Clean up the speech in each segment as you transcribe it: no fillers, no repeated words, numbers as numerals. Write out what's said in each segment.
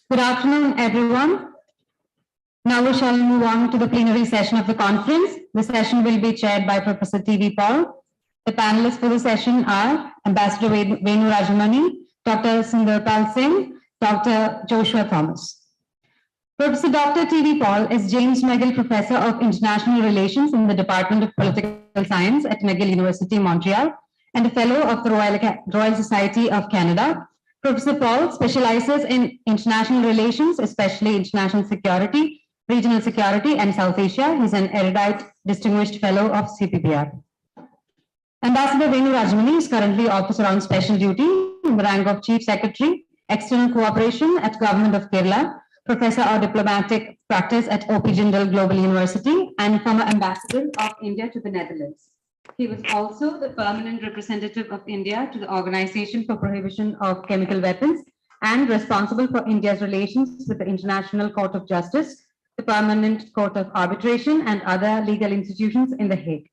Good afternoon, everyone. Now we shall move on to the plenary session of the conference. The session will be chaired by Professor T.V. Paul. The panelists for the session are Ambassador Venu Rajamani, Dr. Sundarpal Singh, Dr. Joshua Thomas. Professor Dr. T.V. Paul is James McGill Professor of International Relations in the Department of Political Science at McGill University, Montreal, and a Fellow of the Royal Society of Canada. Professor Paul specializes in international relations, especially international security, regional security, and South Asia. He's an erudite distinguished fellow of CPPR. Ambassador Venu Rajamani is currently Officer on Special Duty in the rank of Chief Secretary, External Cooperation at Government of Kerala, Professor of Diplomatic Practice at OP Jindal Global University, and former Ambassador of India to the Netherlands. He was also the permanent representative of India to the Organization for Prohibition of Chemical Weapons and responsible for India's relations with the International Court of Justice, the Permanent Court of Arbitration, and other legal institutions in The Hague.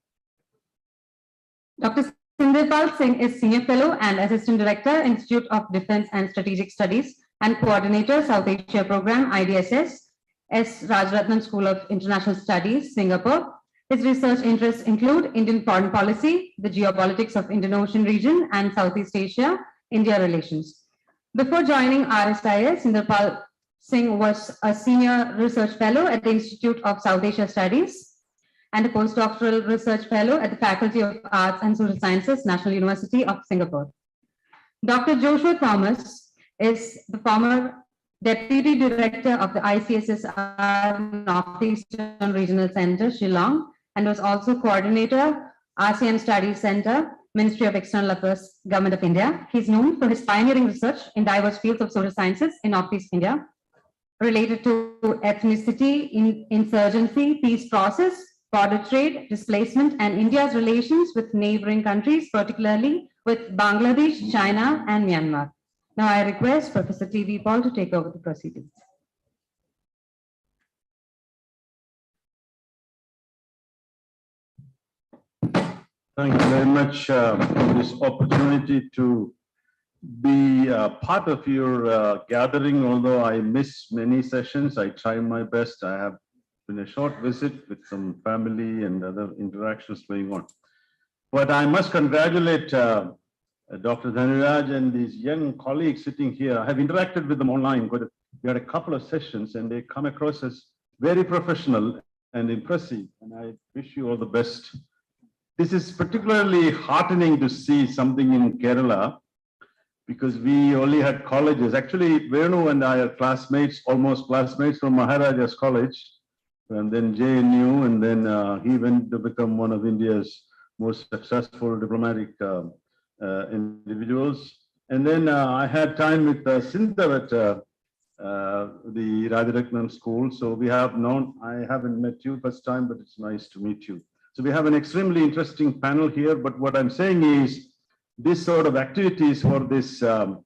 Dr. Sundarpal Singh is Senior Fellow and Assistant Director, Institute of Defense and Strategic Studies, and Coordinator, South Asia Program, IDSS, S. Rajaratnam School of International Studies, Singapore. His research interests include Indian foreign policy, the geopolitics of Indian Ocean region, and Southeast Asia, India relations. Before joining RSIS, Sundarpal Singh was a Senior Research Fellow at the Institute of South Asia Studies and a postdoctoral research fellow at the Faculty of Arts and Social Sciences, National University of Singapore. Dr. Joshua Thomas is the former Deputy Director of the ICSSR Northeastern Regional Center, Shillong, and was also Coordinator, ASEAN Studies Center, Ministry of External Affairs, Government of India. He's known for his pioneering research in diverse fields of social sciences in Northeast India, related to ethnicity, insurgency, peace process, border trade, displacement, and India's relations with neighboring countries, particularly with Bangladesh, China, and Myanmar. Now I request Professor T.V. Paul to take over the proceedings. Thank you very much for this opportunity to be part of your gathering. Although I miss many sessions, I try my best. I have been a short visit with some family and other interactions going on. But I must congratulate Dr. Dhaniraj and these young colleagues sitting here. I have interacted with them online. We had a couple of sessions and they come across as very professional and impressive. And I wish you all the best. This is particularly heartening to see something in Kerala because we only had colleges. Actually, Venu and I are classmates, almost classmates from Maharaja's College, and then JNU, and then he went to become one of India's most successful diplomatic individuals. And then I had time with Sindar at the Rajaratnam School. So we have known, I haven't met you first time, but it's nice to meet you. So we have an extremely interesting panel here, but what I'm saying is this sort of activities for this the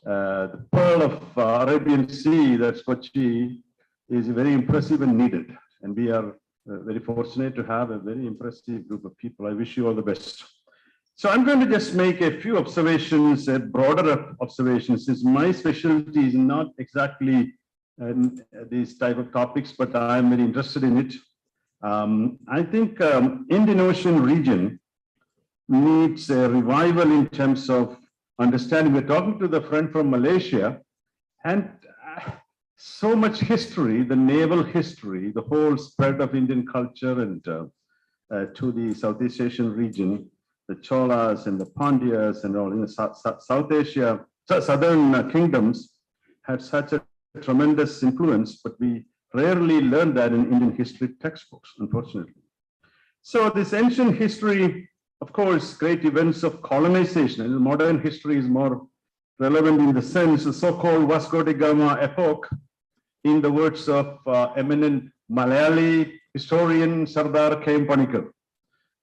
Pearl of Arabian Sea, that's Kochi, is very impressive and needed. And we are very fortunate to have a very impressive group of people. I wish you all the best. So I'm going to just make a few observations, broader observations, since my specialty is not exactly these type of topics, but I'm very interested in it. I think Indian Ocean region needs a revival in terms of understanding. We're talking to the friend from Malaysia, and so much history, the naval history, the whole spread of Indian culture and to the Southeast Asian region, the Cholas and the Pandyas and all in South Asia, southern kingdoms had such a tremendous influence, but we rarely learn that in Indian history textbooks, unfortunately. So this ancient history, of course, great events of colonization, and modern history is more relevant in the sense the so-called Vasco da Gama epoch, in the words of eminent Malayali historian Sardar K. Panikkar,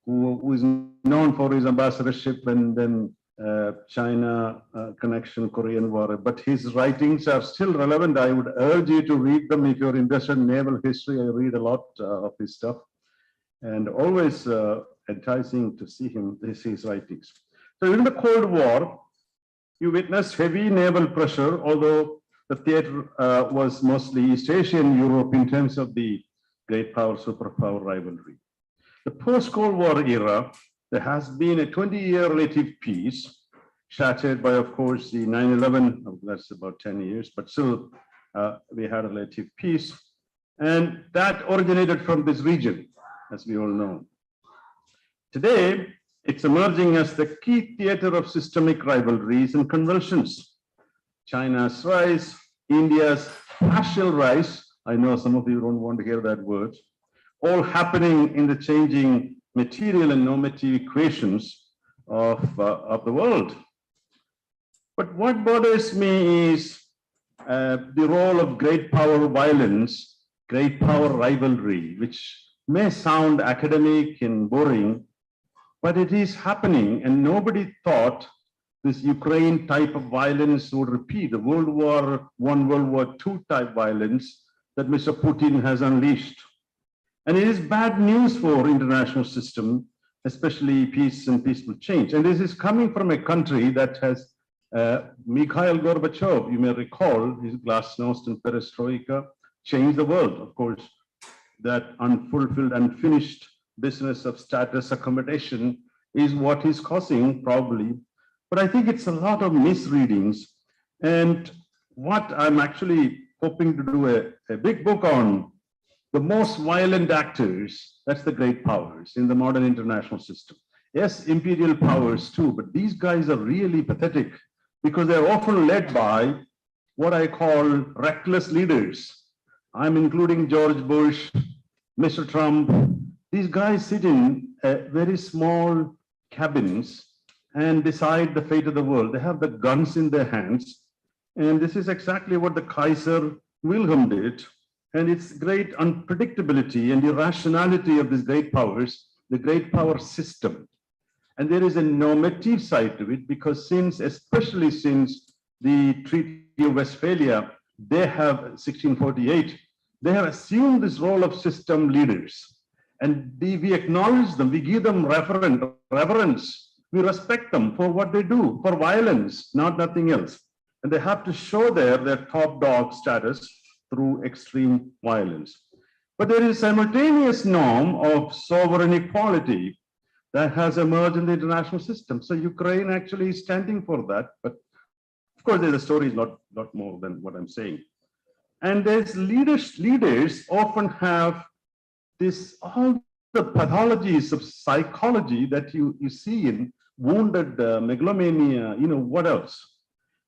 who is known for his ambassadorship and then China connection, Korean War. But his writings are still relevant. I would urge you to read them if you're interested in naval history. I read a lot of his stuff, and always enticing to see his writings. So during the Cold War, you witnessed heavy naval pressure, although the theater was mostly East Asian Europe in terms of the great power, superpower rivalry. The post-Cold War era, there has been a 20-year relative peace, shattered by, of course, the 9/11, that's about 10 years, but still we had a relative peace. And that originated from this region, as we all know. Today, it's emerging as the key theater of systemic rivalries and convulsions. China's rise, India's partial rise, I know some of you don't want to hear that word, all happening in the changing material and normative equations of the world. But what bothers me is the role of great power violence, great power rivalry, which may sound academic and boring, but it is happening, and nobody thought this Ukraine type of violence would repeat, the World War I, World War II type violence that Mr. Putin has unleashed. And it is bad news for international system, especially peace and peaceful change. And this is coming from a country that has Mikhail Gorbachev, you may recall, his glasnost and perestroika changed the world. Of course, that unfulfilled, unfinished business of status accommodation is what is causing probably. But I think it's a lot of misreadings. And what I'm actually hoping to do a big book on the most violent actors, that's the great powers in the modern international system. Yes, imperial powers too, but these guys are really pathetic because they're often led by what I call reckless leaders. I'm including George Bush, Mr. Trump. These guys sit in very small cabins and decide the fate of the world. They have the guns in their hands. And this is exactly what the Kaiser Wilhelm did. And it's great unpredictability and irrationality of these great powers, the great power system. And there is a normative side to it because especially since the Treaty of Westphalia, they have 1648, they have assumed this role of system leaders. And we acknowledge them, we give them reverence, we respect them for what they do, for violence, nothing else. And they have to show their top dog status through extreme violence. But there is a simultaneous norm of sovereign equality that has emerged in the international system. So Ukraine actually is standing for that. But of course, the story is lot more than what I'm saying. And there's leaders often have all the pathologies of psychology that you see in wounded megalomania, what else?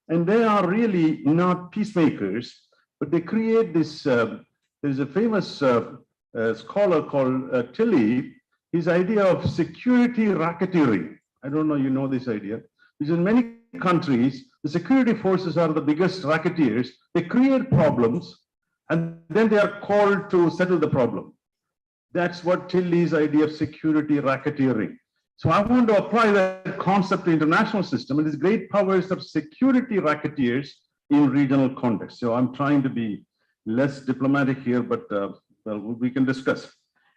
And they are really not peacemakers, but they create this, there's a famous scholar called Tilley, his idea of security racketeering. I don't know, you know this idea, which in many countries, the security forces are the biggest racketeers. They create problems and then they are called to settle the problem. That's what Tilley's idea of security racketeering. So I want to apply that concept to international system, and these great powers are security racketeers in regional context. So I'm trying to be less diplomatic here, but well, we can discuss.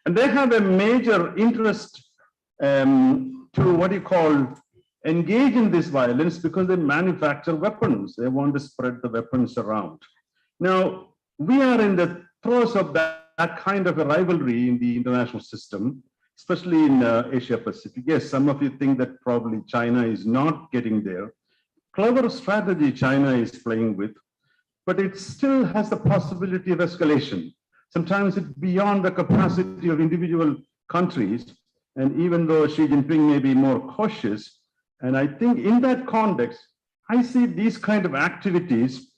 And they have a major interest to engage in this violence because they manufacture weapons. They want to spread the weapons around. Now, we are in the throes of that kind of a rivalry in the international system, especially in Asia Pacific. Yes, some of you think that probably China is not getting there. Clever strategy China is playing with, but it still has the possibility of escalation. Sometimes it's beyond the capacity of individual countries. And even though Xi Jinping may be more cautious, and I think in that context, I see these kind of activities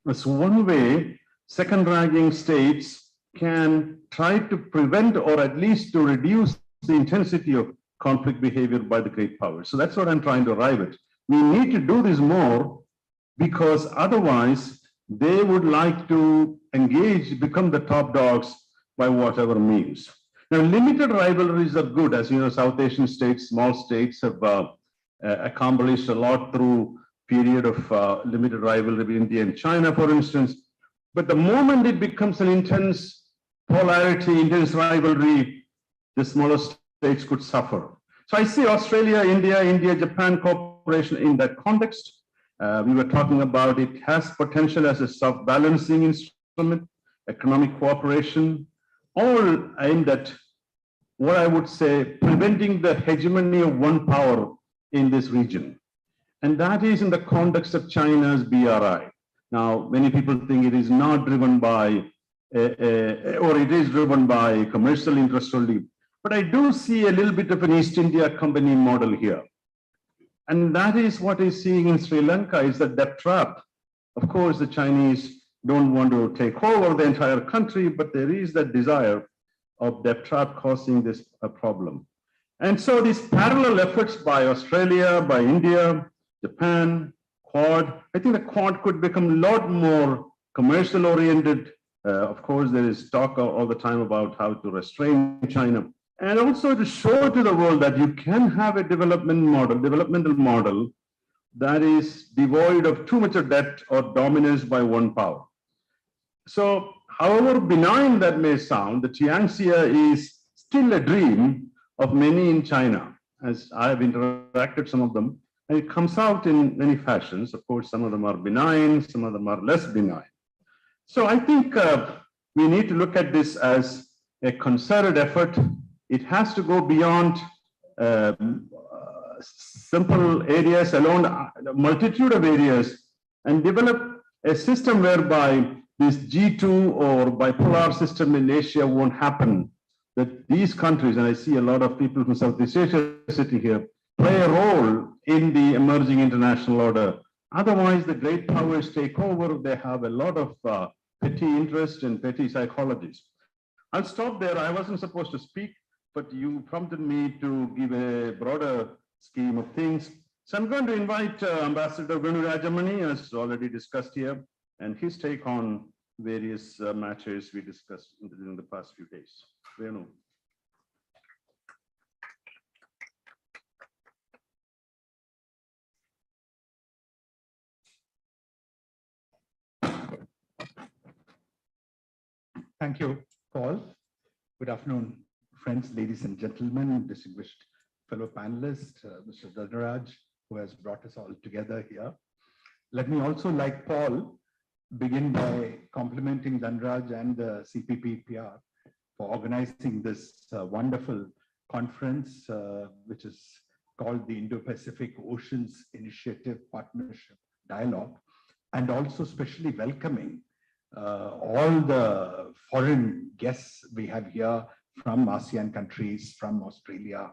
That's one way second-ranking states can try to prevent or at least to reduce the intensity of conflict behavior by the great powers. So that's what I'm trying to arrive at. We need to do this more because otherwise they would like to engage, become the top dogs by whatever means. Now, limited rivalries are good. As you know, South Asian states, small states have accomplished a lot through period of limited rivalry with India and China, for instance. But the moment it becomes an intense polarity, intense rivalry, the smaller states could suffer. So I see Australia, India, Japan cooperation in that context. We were talking about it has potential as a self-balancing instrument, economic cooperation, all aimed at what I would say preventing the hegemony of one power in this region. And that is in the context of China's BRI. Now, many people think it is not driven by, or it is driven by commercial interest only. But I do see a little bit of an East India Company model here. And that is what is seeing in Sri Lanka is the debt trap. Of course, the Chinese don't want to take over the entire country, but there is that desire of debt trap causing this problem. And so these parallel efforts by Australia, by India, Japan, Quad, I think the Quad could become a lot more commercial oriented. Of course, there is talk all the time about how to restrain China. And also to show to the world that you can have a developmental model that is devoid of too much of debt or dominance by one power. So however benign that may sound, the Tianxia is still a dream of many in China, as I have interacted some of them, and it comes out in many fashions. Of course, some of them are benign, some of them are less benign. So I think we need to look at this as a concerted effort. It has to go beyond simple areas alone, a multitude of areas, and develop a system whereby this G2 or bipolar system in Asia won't happen. That these countries, and I see a lot of people from Southeast Asia sitting here, play a role in the emerging international order. Otherwise, the great powers take over. They have a lot of petty interest and petty psychologies. I'll stop there. I wasn't supposed to speak, but you prompted me to give a broader scheme of things. So I'm going to invite Ambassador Venu Rajamani, as already discussed here, and his take on various matters we discussed in the past few days. Venu. Thank you, Paul. Good afternoon, friends, ladies and gentlemen, distinguished fellow panelists, Mr. Dhanaraj, who has brought us all together here. Let me also, like Paul, begin by complimenting Dhanaraj and the CPP-PR for organizing this wonderful conference, which is called the Indo-Pacific Oceans Initiative Partnership Dialogue, and also especially welcoming all the foreign guests we have here from ASEAN countries, from Australia,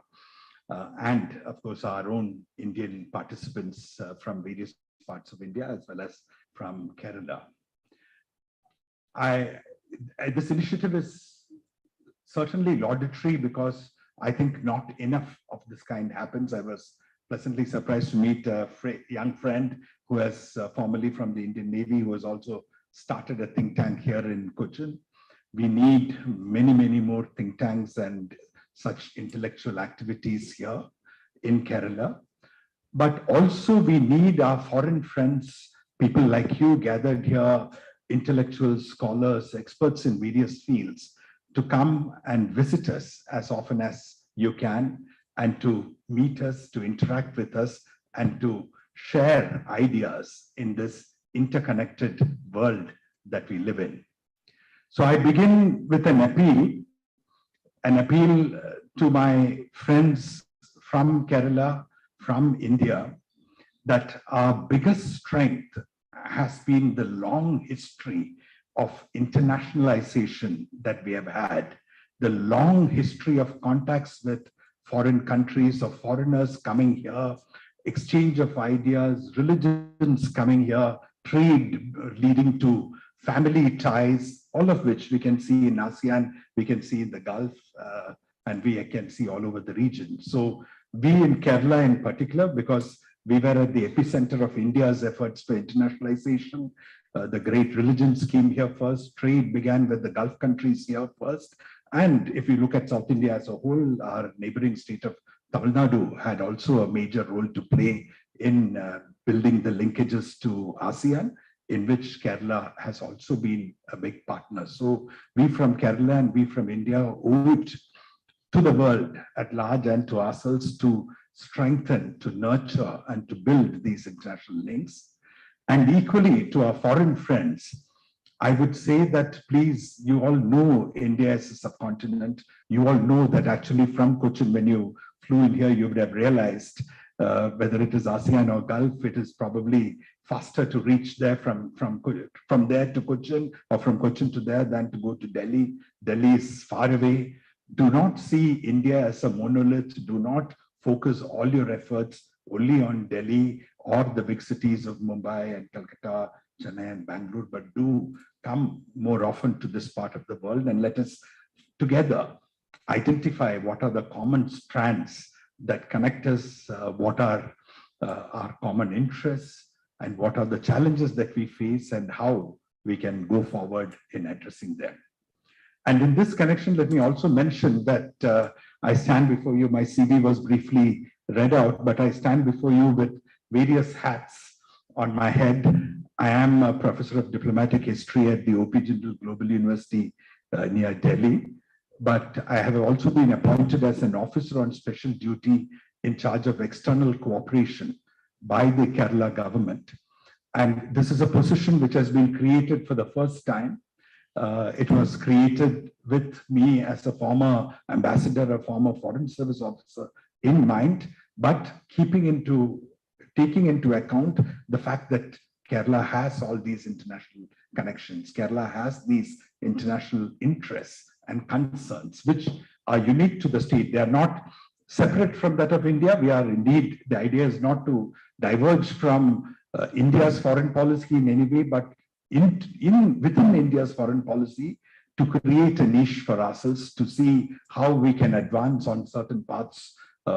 and of course our own Indian participants from various parts of India as well as from Kerala. This initiative is certainly laudatory because I think not enough of this kind happens. I was pleasantly surprised to meet a young friend who has formerly from the Indian Navy, who has also started a think tank here in Cochin. We need many, many more think tanks and such intellectual activities here in Kerala. But also we need our foreign friends, people like you gathered here, intellectuals, scholars, experts in various fields, to come and visit us as often as you can, and to meet us, to interact with us, and to share ideas in this interconnected world that we live in. So I begin with an appeal to my friends from Kerala, from India, that our biggest strength has been the long history of internationalization that we have had, the long history of contacts with foreign countries, of foreigners coming here, exchange of ideas, religions coming here, trade leading to family ties, all of which we can see in ASEAN, we can see in the Gulf, and we can see all over the region. So we in Kerala in particular, because we were at the epicenter of India's efforts for internationalization, the great religions came here first, trade began with the Gulf countries here first. And if you look at South India as a whole, our neighboring state of Tamil Nadu had also a major role to play in building the linkages to ASEAN, in which Kerala has also been a big partner. So we from Kerala and we from India owe it to the world at large and to ourselves to strengthen, to nurture, and to build these international links. And equally to our foreign friends, I would say that please, you all know India as a subcontinent. You all know that actually from Cochin, when you flew in here, you would have realized whether it is ASEAN or Gulf, it is probably faster to reach there from there to Cochin, or from Cochin to there, than to go to Delhi. Delhi is far away. Do not see India as a monolith. Do not focus all your efforts only on Delhi or the big cities of Mumbai and Calcutta, Chennai and Bangalore, but do come more often to this part of the world, and let us together identify what are the common strands that connect us, what are our common interests, and what are the challenges that we face, and how we can go forward in addressing them. And in this connection, let me also mention that I stand before you, my CV was briefly read out, but I stand before you with various hats on my head. I am a professor of diplomatic history at the O.P. Jindal Global University near Delhi, but I have also been appointed as an officer on special duty in charge of external cooperation by the Kerala government. And this is a position which has been created for the first time. It was created with me as a former ambassador, a former foreign service officer in mind, but taking into account the fact that Kerala has all these international connections. Kerala has these international interests and concerns, which are unique to the state. They are not separate from that of India. We are indeed, the idea is not to diverge from India's foreign policy in any way, but within India's foreign policy, to create a niche for ourselves, to see how we can advance on certain paths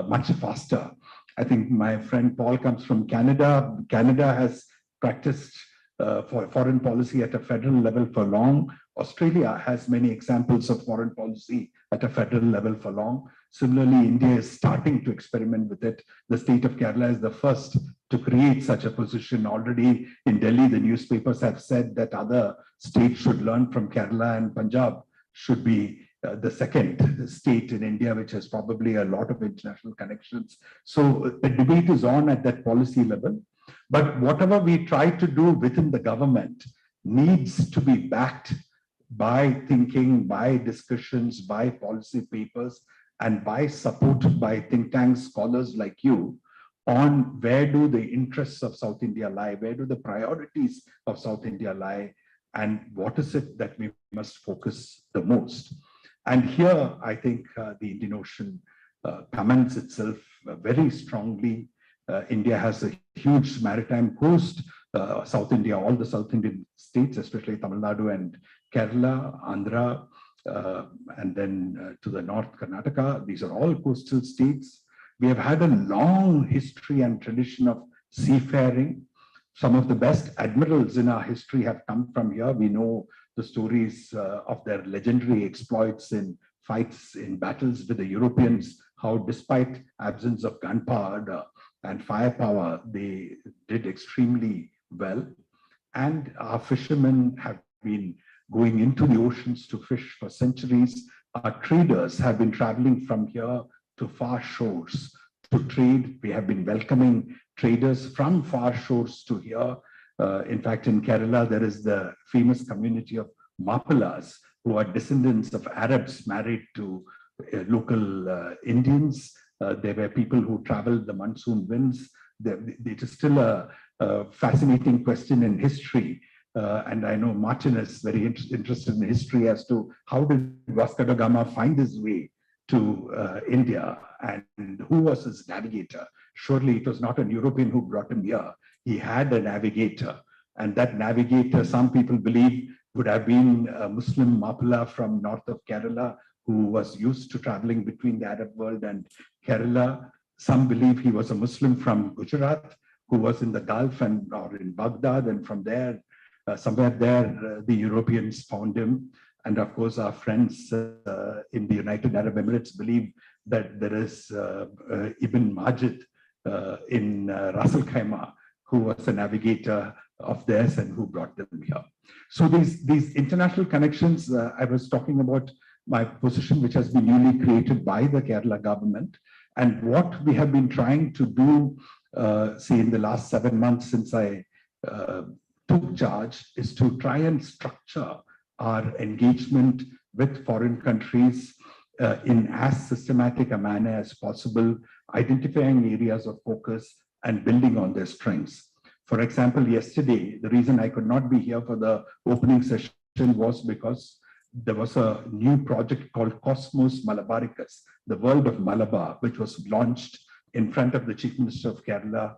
much faster. I think my friend Paul comes from Canada. Canada has practiced for foreign policy at a federal level for long. Australia has many examples of foreign policy at a federal level for long. Similarly, India is starting to experiment with it. The state of Kerala is the first to create such a position. Already in Delhi, the newspapers have said that other states should learn from Kerala, and Punjab should be the second state in India, which has probably a lot of international connections. So the debate is on at that policy level. But whatever we try to do within the government needs to be backed by thinking, by discussions, by policy papers, and by support by think tanks, scholars like you, on where do the interests of South India lie, where do the priorities of South India lie, and what is it that we must focus the most. And here, I think the Indian Ocean commends itself very strongly. India has a huge maritime coast. South India, all the South Indian states, especially Tamil Nadu and Kerala, Andhra, and then to the north, Karnataka. These are all coastal states. We have had a long history and tradition of seafaring. Some of the best admirals in our history have come from here. We know the stories of their legendary exploits in fights, in battles with the Europeans, how despite absence of gunpowder and firepower, they did extremely well. And our fishermen have been going into the oceans to fish for centuries. Our traders have been traveling from here to far shores to trade. We have been welcoming traders from far shores to here. In fact, in Kerala, there is the famous community of Mapilas, who are descendants of Arabs married to local Indians. There were people who traveled the monsoon winds. It is still a fascinating question in history. And I know Martin is very interested in history as to how did Vasco da Gama find his way to India, and who was his navigator? Surely it was not a European who brought him here. He had a navigator. And that navigator, some people believe, would have been a Muslim Mapula from north of Kerala, who was used to traveling between the Arab world and Kerala. Some believe he was a Muslim from Gujarat, who was in the Gulf or in Baghdad, and from there, somewhere there, the Europeans found him. And of course, our friends in the United Arab Emirates believe that there is Ibn Majid in Ras Al Khaimah, who was a navigator of theirs and who brought them here. So these international connections, I was talking about my position, which has been newly created by the Kerala government. And what we have been trying to do, say in the last 7 months since I took charge, is to try and structure our engagement with foreign countries in as systematic a manner as possible, identifying areas of focus and building on their strengths. For example, yesterday, the reason I could not be here for the opening session was because there was a new project called Cosmos Malabaricus, the world of Malabar, which was launched in front of the Chief Minister of Kerala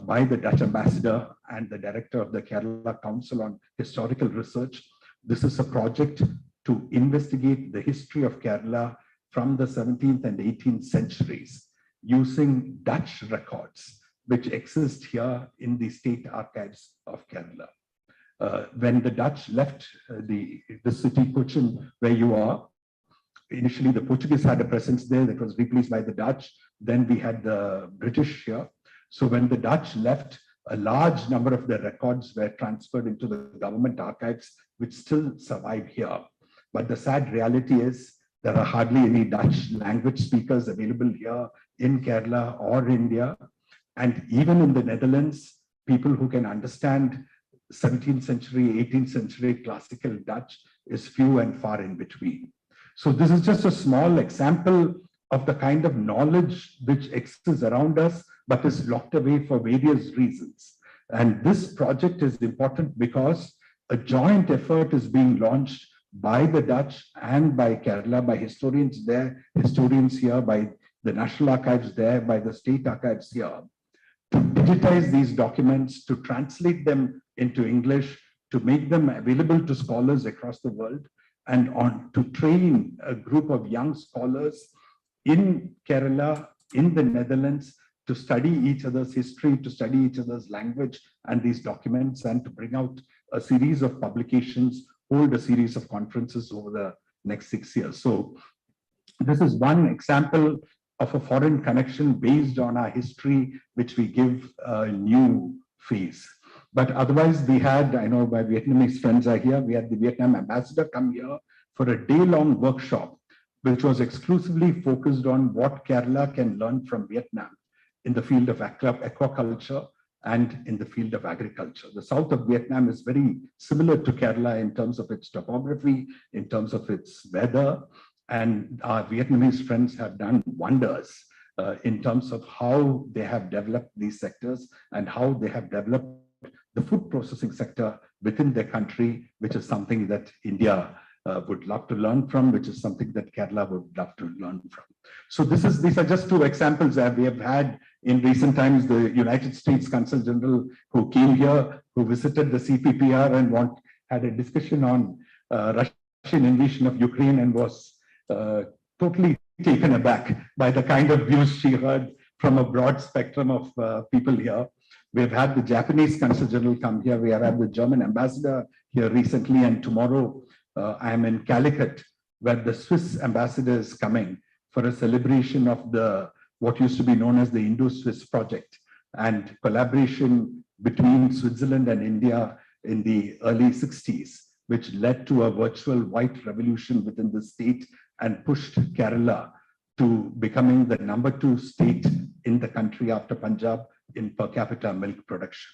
by the Dutch ambassador and the director of the Kerala Council on Historical Research. This is a project to investigate the history of Kerala from the 17th and 18th centuries using Dutch records, which exist here in the state archives of Kerala. When the Dutch left the city Cochin, where you are, initially the Portuguese had a presence there that was replaced by the Dutch. Then we had the British here. So when the Dutch left, a large number of their records were transferred into the government archives, which still survive here. But the sad reality is there are hardly any Dutch language speakers available here in Kerala or India. And even in the Netherlands, people who can understand 17th century, 18th century classical Dutch is few and far in between. So this is just a small example of the kind of knowledge which exists around us, but is locked away for various reasons. And this project is important because a joint effort is being launched by the Dutch and by Kerala, by historians there, historians here, by the National Archives there, by the state archives here, to digitize these documents, to translate them into English, to make them available to scholars across the world, and to train a group of young scholars in Kerala, in the Netherlands, to study each other's history, to study each other's language and these documents, and to bring out a series of publications, hold a series of conferences over the next 6 years. So this is one example of a foreign connection based on our history, which we give a new phase. But otherwise, we had, I know my Vietnamese friends are here, we had the Vietnam ambassador come here for a day-long workshop, which was exclusively focused on what Kerala can learn from Vietnam in the field of aquaculture and in the field of agriculture. The south of Vietnam is very similar to Kerala in terms of its topography, in terms of its weather, and our Vietnamese friends have done wonders in terms of how they have developed these sectors and how they have developed the food processing sector within their country, which is something that India would love to learn from, which is something that Kerala would love to learn from. So these are just two examples that we have had in recent times. The United States Consul General who came here, who visited the CPPR and had a discussion on Russian invasion of Ukraine and was totally taken aback by the kind of views she heard from a broad spectrum of people here. We've had the Japanese Consul General come here. We have had the German ambassador here recently, and tomorrow I am in Calicut, where the Swiss ambassador is coming for a celebration of what used to be known as the Indo-Swiss project and collaboration between Switzerland and India in the early 60s, which led to a virtual white revolution within the state and pushed Kerala to becoming the #2 state in the country after Punjab in per capita milk production.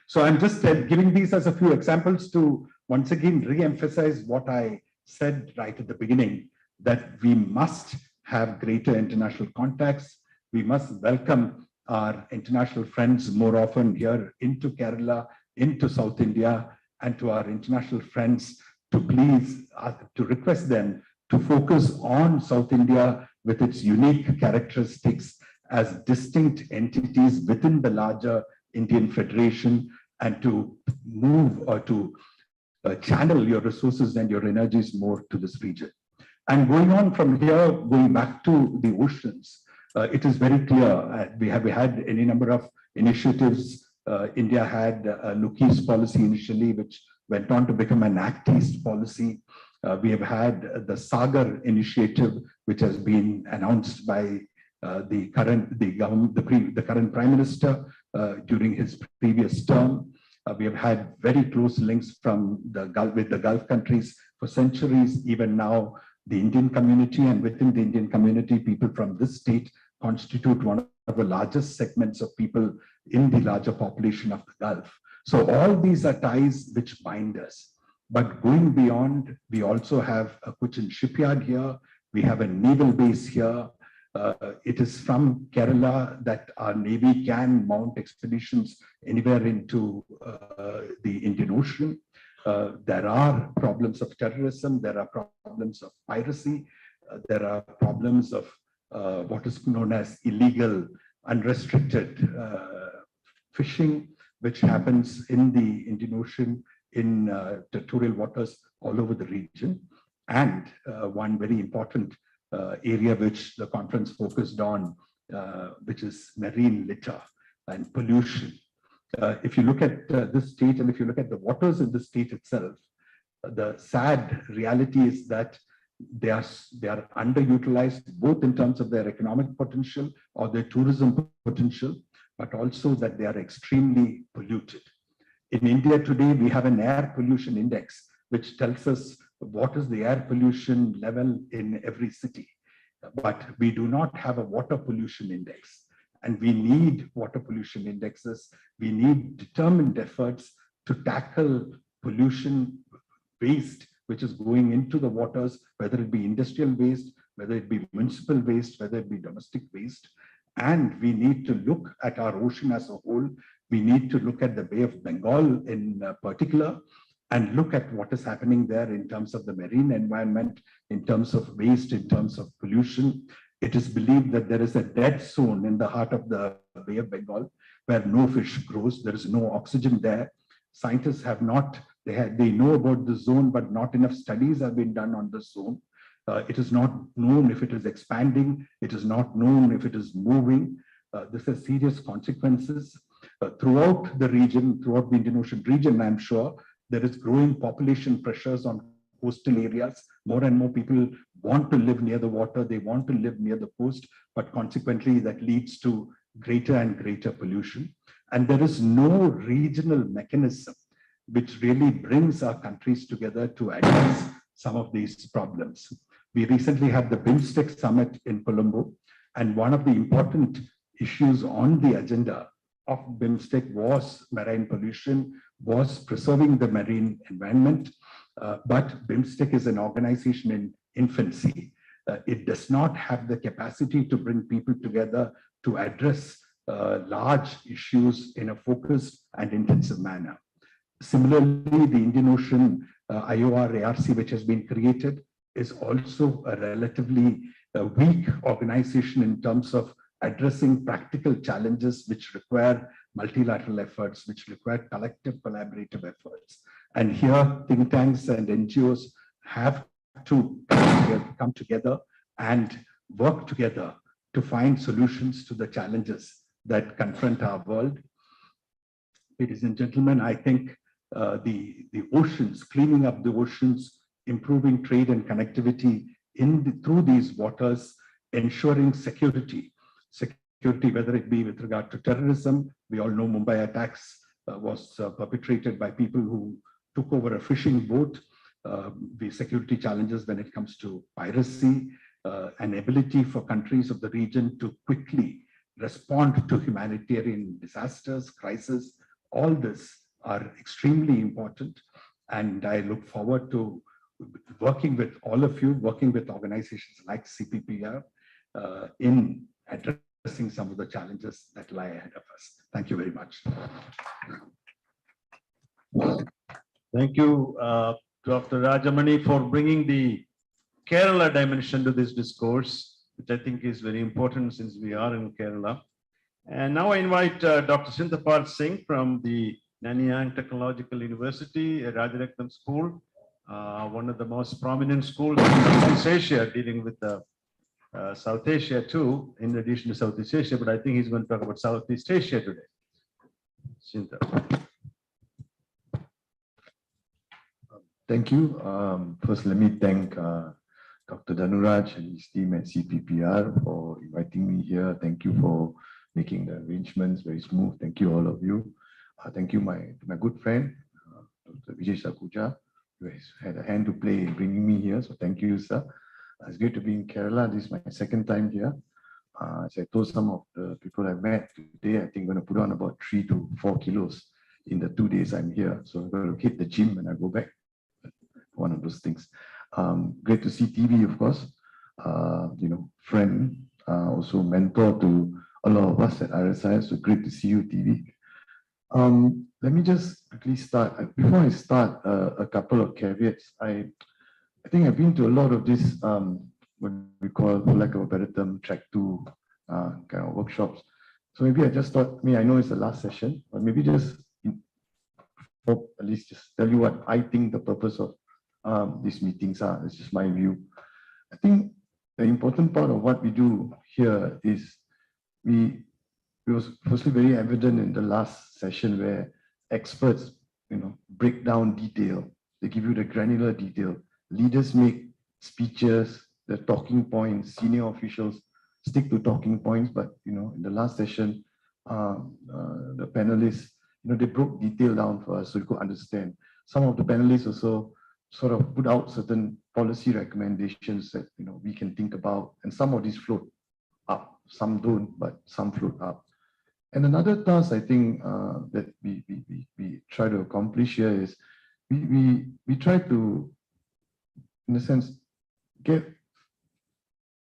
So I'm just giving these as a few examples to once again re-emphasize what I said right at the beginning, that we must have greater international contacts. We must welcome our international friends more often here into Kerala, into South India, and to our international friends to please, to request them to focus on South India with its unique characteristics as distinct entities within the larger Indian Federation, and to move or to channel your resources and your energies more to this region. And going on from here, going back to the oceans, it is very clear we have had any number of initiatives. India had a Look East policy initially, which went on to become an Act East policy. We have had the Sagar initiative, which has been announced by the current Prime Minister during his previous term. We have had very close links from the Gulf with the Gulf countries for centuries. Even now, the Indian community, and within the Indian community, people from this state constitute one of the largest segments of people in the larger population of the Gulf. So all these are ties which bind us. But going beyond, we also have a Cochin shipyard here. We have a naval base here. It is from Kerala that our Navy can mount expeditions anywhere into the Indian Ocean. There are problems of terrorism. There are problems of piracy. There are problems of what is known as illegal, unrestricted fishing, which happens in the Indian Ocean in territorial waters all over the region. And one very important area which the conference focused on, which is marine litter and pollution. If you look at this state, and if you look at the waters in the state itself, the sad reality is that they are underutilized, both in terms of their economic potential or their tourism potential, but also that they are extremely polluted. In India today, we have an air pollution index, which tells us what is the air pollution level in every city. But we do not have a water pollution index. And we need water pollution indexes. We need determined efforts to tackle pollution waste, which is going into the waters, whether it be industrial waste, whether it be municipal waste, whether it be domestic waste. And we need to look at our ocean as a whole. We need to look at the Bay of Bengal in particular, and look at what is happening there in terms of the marine environment, in terms of waste, in terms of pollution. It is believed that there is a dead zone in the heart of the Bay of Bengal where no fish grows. There is no oxygen there. Scientists have not, they know about the zone, but not enough studies have been done on the zone. It is not known if it is expanding. It is not known if it is moving. This has serious consequences throughout the region, throughout the Indian Ocean region. I'm sure there is growing population pressures on coastal areas. More and more people want to live near the water. They want to live near the coast, but consequently that leads to greater and greater pollution. And there is no regional mechanism which really brings our countries together to address some of these problems. We recently had the BIMSTEC summit in Colombo, and one of the important issues on the agenda of BIMSTEC was marine pollution, was preserving the marine environment. But BIMSTEC is an organization in infancy. It does not have the capacity to bring people together to address large issues in a focused and intensive manner. Similarly, the Indian Ocean IOR ARC, which has been created, is also a relatively weak organization in terms of addressing practical challenges which require multilateral efforts, which require collective collaborative efforts. And here, think tanks and NGOs have to come together and work together to find solutions to the challenges that confront our world. Ladies and gentlemen, I think the oceans, cleaning up the oceans, improving trade and connectivity through these waters, ensuring security, whether it be with regard to terrorism. We all know Mumbai attacks was perpetrated by people who took over a fishing boat. The security challenges when it comes to piracy, an ability for countries of the region to quickly respond to humanitarian disasters, crises. All this are extremely important. And I look forward to working with all of you, working with organizations like CPPR in addressing some of the challenges that lie ahead of us. Thank you very much. Thank you, Dr. Rajamani, for bringing the Kerala dimension to this discourse, which I think is very important since we are in Kerala. And now I invite Dr. Sindhapal Singh from the Nanyang Technological University, a Rajaratnam School, one of the most prominent schools in Southeast Asia, dealing with South Asia too, in addition to Southeast Asia, but I think he's going to talk about Southeast Asia today. Sinta. Thank you. First, let me thank Dr. Dhanuraj and his team at CPPR for inviting me here. Thank you for making the arrangements very smooth. Thank you, all of you. Thank you, my good friend, Dr. Vijay Sakuja, who has had a hand to play in bringing me here. So thank you, sir. It's great to be in Kerala. This is my second time here. As I told some of the people I met today, I think I'm going to put on about 3 to 4 kilos in the 2 days I'm here. So I'm going to hit the gym when I go back. One of those things. Great to see TV, of course. Friend, also mentor to a lot of us at RSI. So great to see you, TV. Let me just quickly start. Before I start, a couple of caveats. I think I've been to a lot of this, what we call, for lack of a better term, track 2 kind of workshops. So maybe I just thought, I know it's the last session, but maybe just at least just tell you what I think the purpose of these meetings are. It's just my view. I think the important part of what we do here is it was firstly very evident in the last session where experts, break down detail. They give you the granular detail. Leaders make speeches, the talking points, senior officials stick to talking points, but in the last session, the panelists, they broke detail down for us so we could understand. Some of the panelists also sort of put out certain policy recommendations that we can think about, and some of these float up, some don't, but some float up. And another task I think that we try to accomplish here is we try to, in a sense, get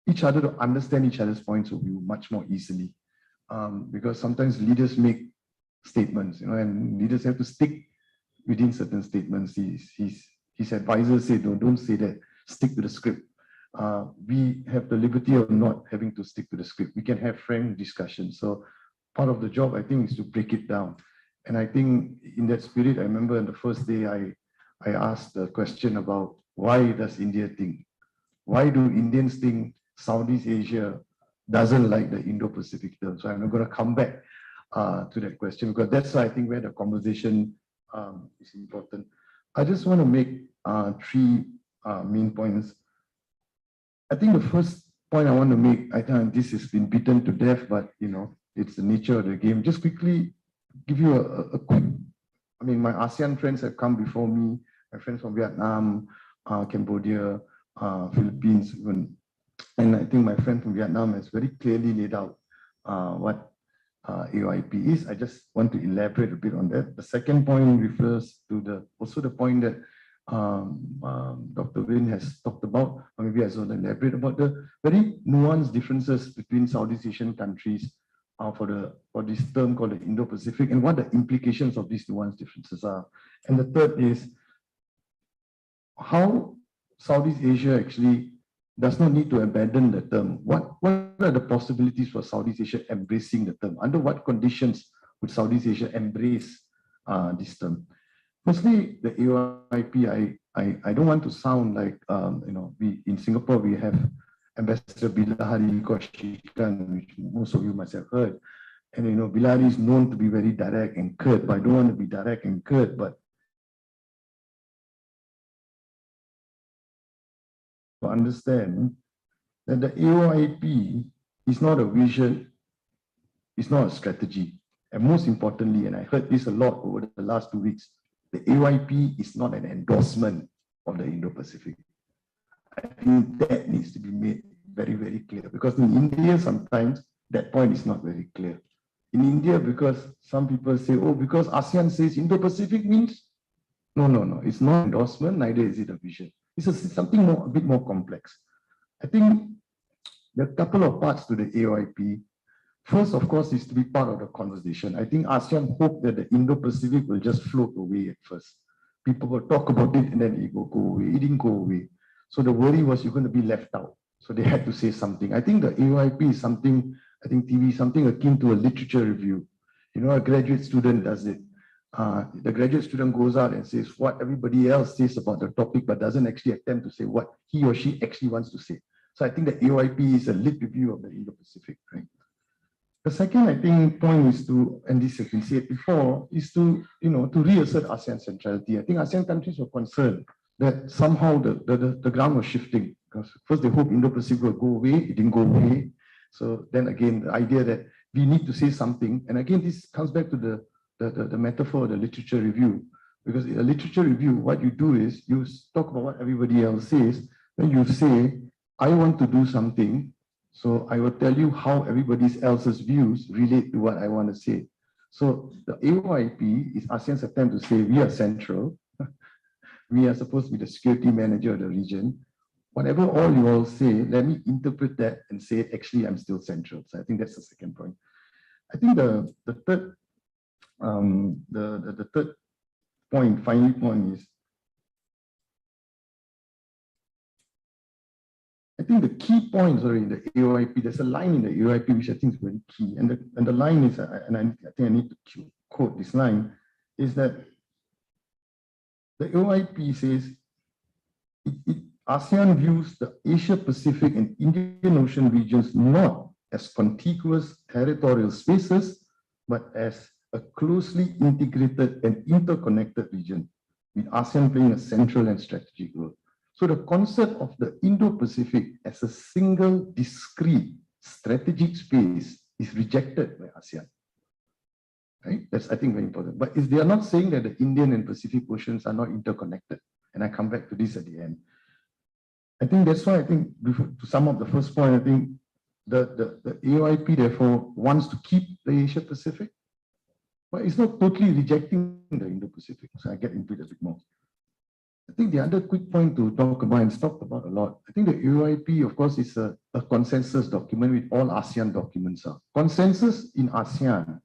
each other to understand each other's points of view much more easily, because sometimes leaders make statements, and leaders have to stick within certain statements. His advisors say, no, don't say that, stick to the script. We have the liberty of not having to stick to the script. We can have frank discussions. So part of the job, I think, is to break it down. And I think in that spirit, I remember on the first day, I asked a question about why does India think? Why do Indians think Southeast Asia doesn't like the Indo-Pacific term? So I'm not going to come back to that question, because that's, I think, where the conversation is important. I just want to make 3 main points. I think the first point I want to make, I think this has been beaten to death, but it's the nature of the game. Just quickly give you a quick, my ASEAN friends have come before me, my friends from Vietnam, Cambodia, Philippines, even. And I think my friend from Vietnam has very clearly laid out what AIIPOI is. I just want to elaborate a bit on that. The second point refers to also the point that Dr. Win has talked about, or maybe I should elaborate about the very nuanced differences between Southeast Asian countries for this term called the Indo-Pacific, and what the implications of these nuanced differences are. And the third is how Southeast Asia actually does not need to abandon the term. What are the possibilities for Southeast Asia embracing the term? Under what conditions would Southeast Asia embrace this term? Firstly, the AIIPOI, I don't want to sound like, we in Singapore, we have Ambassador Bilahari Kaushik, which most of you must have heard. And, Bilahari is known to be very direct and curt, but I don't want to be direct and curt, but to understand that the AIIPOI is not a vision, it's not a strategy. And most importantly, and I heard this a lot over the last 2 weeks, the AIIPOI is not an endorsement of the Indo-Pacific. I think that needs to be made very, very clear, because in India, sometimes that point is not very clear. In India, because some people say, oh, because ASEAN says Indo-Pacific means, no, it's not endorsement, neither is it a vision. It's something a bit more complex. I think there are a couple of parts to the AIIPOI. First, of course, is to be part of the conversation. I think ASEAN hoped that the Indo-Pacific will just float away at first. People will talk about it and then it will go away. It didn't go away. So the worry was you're going to be left out. So they had to say something. I think the AIIPOI is something, I think TV, something akin to a literature review. A graduate student does it. the graduate student goes out and says what everybody else says about the topic, but doesn't actually attempt to say what he or she actually wants to say. So I think the AIIP is a lit review of the Indo-Pacific, right? The second, I think, point is to, and this has been said before, is to, to reassert ASEAN centrality. I think ASEAN countries were concerned that somehow the ground was shifting, because first they hoped Indo-Pacific would go away, it didn't go away. So then again, the idea that we need to say something, and again, this comes back to the metaphor of the literature review, because in a literature review, what you do is you talk about what everybody else says, then you say, I want to do something, so I will tell you how everybody else's views relate to what I want to say. So the AIIP is ASEAN's attempt to say we are central, we are supposed to be the security manager of the region. Whatever all you all say, let me interpret that and say, actually, I'm still central. So I think that's the second point. I think the third final point is, I think the key points are in the AIIP. There's a line in the AIIP which I think is very key, and the line is, and I think I need to quote this line, is that the AIIP says ASEAN views the Asia-Pacific and Indian Ocean regions not as contiguous territorial spaces, but as a closely integrated and interconnected region, with ASEAN playing a central and strategic role. So the concept of the Indo-Pacific as a single, discrete, strategic space is rejected by ASEAN. Right? That's, I think, very important. But they are not saying that the Indian and Pacific Oceans are not interconnected. And I come back to this at the end. I think that's why I think, to sum up the first point, I think the AIIP therefore wants to keep the Asia-Pacific, but it's not totally rejecting the Indo-Pacific. So I get into it a bit more. I think the other quick point to talk about and talked about a lot, I think the AIIP, of course, is a consensus document with all ASEAN documents are. Consensus in ASEAN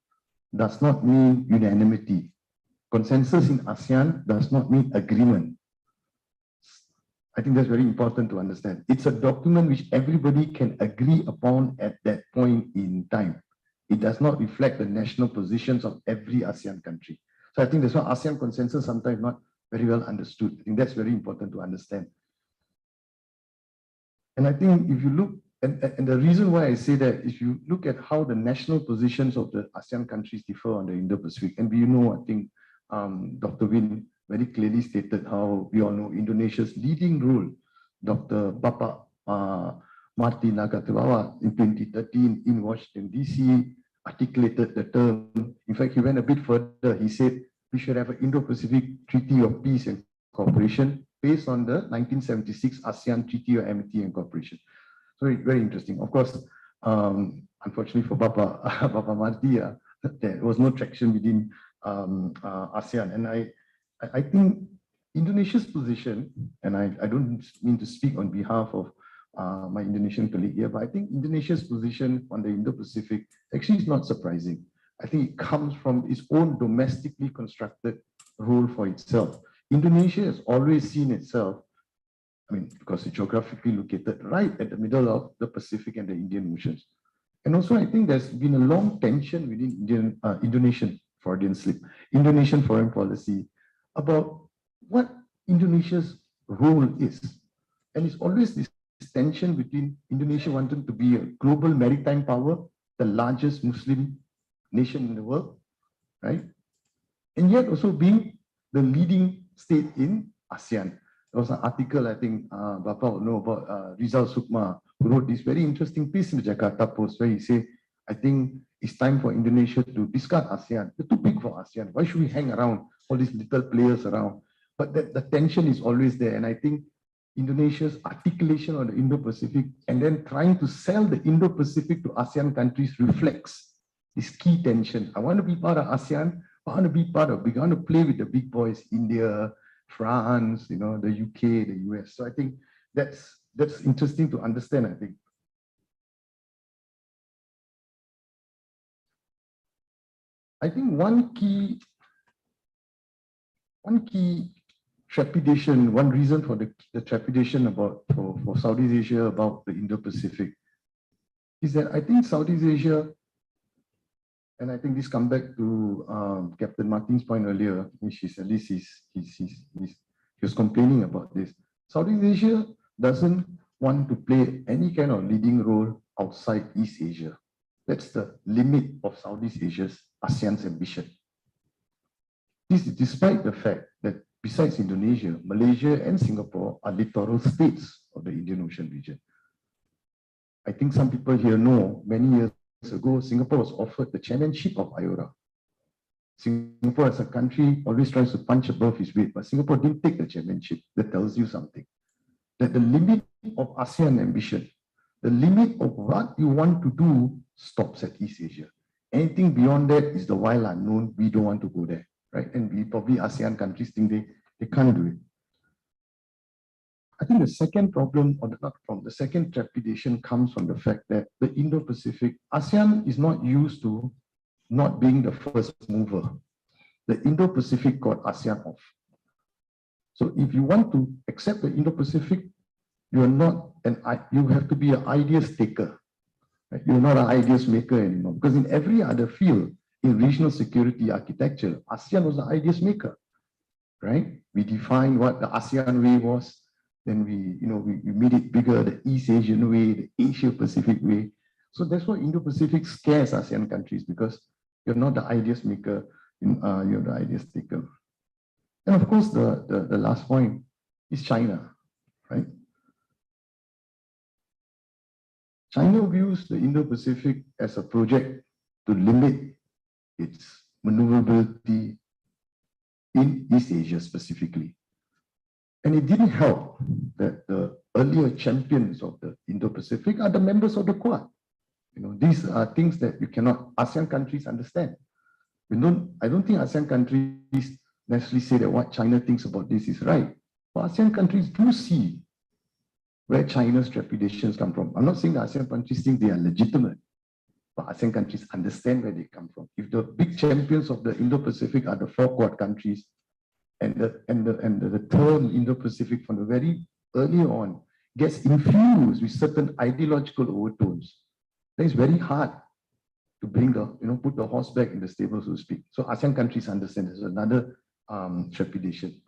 does not mean unanimity. Consensus in ASEAN does not mean agreement. I think that's very important to understand. It's a document which everybody can agree upon at that point in time. It does not reflect the national positions of every ASEAN country. So I think that's why ASEAN consensus sometimes not very well understood. I think that's very important to understand. And I think if you look, and the reason why I say that, if you look at how the national positions of the ASEAN countries differ on the Indo-Pacific, and we know, I think Dr. Win very clearly stated how we all know Indonesia's leading role. Dr. Bapak Marty Nagatewawa in 2013 in Washington, DC, articulated the term. In fact, he went a bit further. He said, we should have an Indo-Pacific Treaty of Peace and Cooperation based on the 1976 ASEAN Treaty of Amity and Cooperation. So very, very interesting. Of course, unfortunately for Bapa Marty, there was no traction within ASEAN. And I think Indonesia's position, and I don't mean to speak on behalf of my Indonesian colleague here, but I think Indonesia's position on the Indo-Pacific actually is not surprising. I think it comes from its own domestically constructed role for itself. Indonesia has always seen itself, I mean, because it's geographically located right at the middle of the Pacific and the Indian Oceans. And also, I think there's been a long tension within Indonesian foreign policy about what Indonesia's role is. And it's always this tension between Indonesia wanting to be a global maritime power, the largest Muslim nation in the world, right? And yet also being the leading state in ASEAN. There was an article, I think, Bapa will know about Rizal Sukma, who wrote this very interesting piece in the Jakarta Post, where he said, I think it's time for Indonesia to discard ASEAN. They're too big for ASEAN. Why should we hang around all these little players around? But the tension is always there. And I think Indonesia's articulation on the Indo-Pacific and then trying to sell the Indo-Pacific to ASEAN countries reflects this key tension. I want to be part of ASEAN. I want to be part of, I want to play with the big boys, India, France, the UK, the US. So I think that's interesting to understand, I think. I think one key trepidation, one reason for the trepidation for Southeast Asia about the Indo-Pacific is that I think Southeast Asia And I think this comes back to Captain Martin's point earlier, which is at least he was complaining about this. Southeast Asia doesn't want to play any kind of leading role outside East Asia. That's the limit of Southeast Asia's ASEAN's ambition. This is despite the fact that besides Indonesia, Malaysia and Singapore are littoral states of the Indian Ocean region. I think some people here know many years ago, Singapore was offered the chairmanship of IORA. Singapore as a country always tries to punch above its weight, but Singapore didn't take the chairmanship. That tells you something. That the limit of ASEAN ambition, the limit of what you want to do stops at East Asia. Anything beyond that is the wild unknown. We don't want to go there, right? And we probably ASEAN countries think they can't do it. I think the second problem, or not from the second trepidation, comes from the fact that the Indo-Pacific, ASEAN is not used to not being the first mover. The Indo-Pacific got ASEAN off. So if you want to accept the Indo-Pacific, you are not you have to be an ideas taker. Right? You're not an ideas maker anymore. Because in every other field, in regional security architecture, ASEAN was an ideas maker. Right? We defined what the ASEAN way was. Then we made it bigger, the East Asian way, the Asia Pacific way. So that's why Indo-Pacific scares ASEAN countries, because you're not the ideas maker, you're the ideas taker. And of course, the last point is China, right? China views the Indo-Pacific as a project to limit its maneuverability in East Asia specifically. And it didn't help that the earlier champions of the Indo-Pacific are the members of the Quad. These are things that you cannot, ASEAN countries understand. I don't think ASEAN countries necessarily say that what China thinks about this is right. But ASEAN countries do see where China's trepidations come from. I'm not saying the ASEAN countries think they are legitimate, but ASEAN countries understand where they come from. If the big champions of the Indo-Pacific are the 4 Quad countries, and the term Indo-Pacific from the very early on gets infused with certain ideological overtones, then it's very hard to bring put the horse back in the stable, so to speak. So ASEAN countries understand there's another trepidation.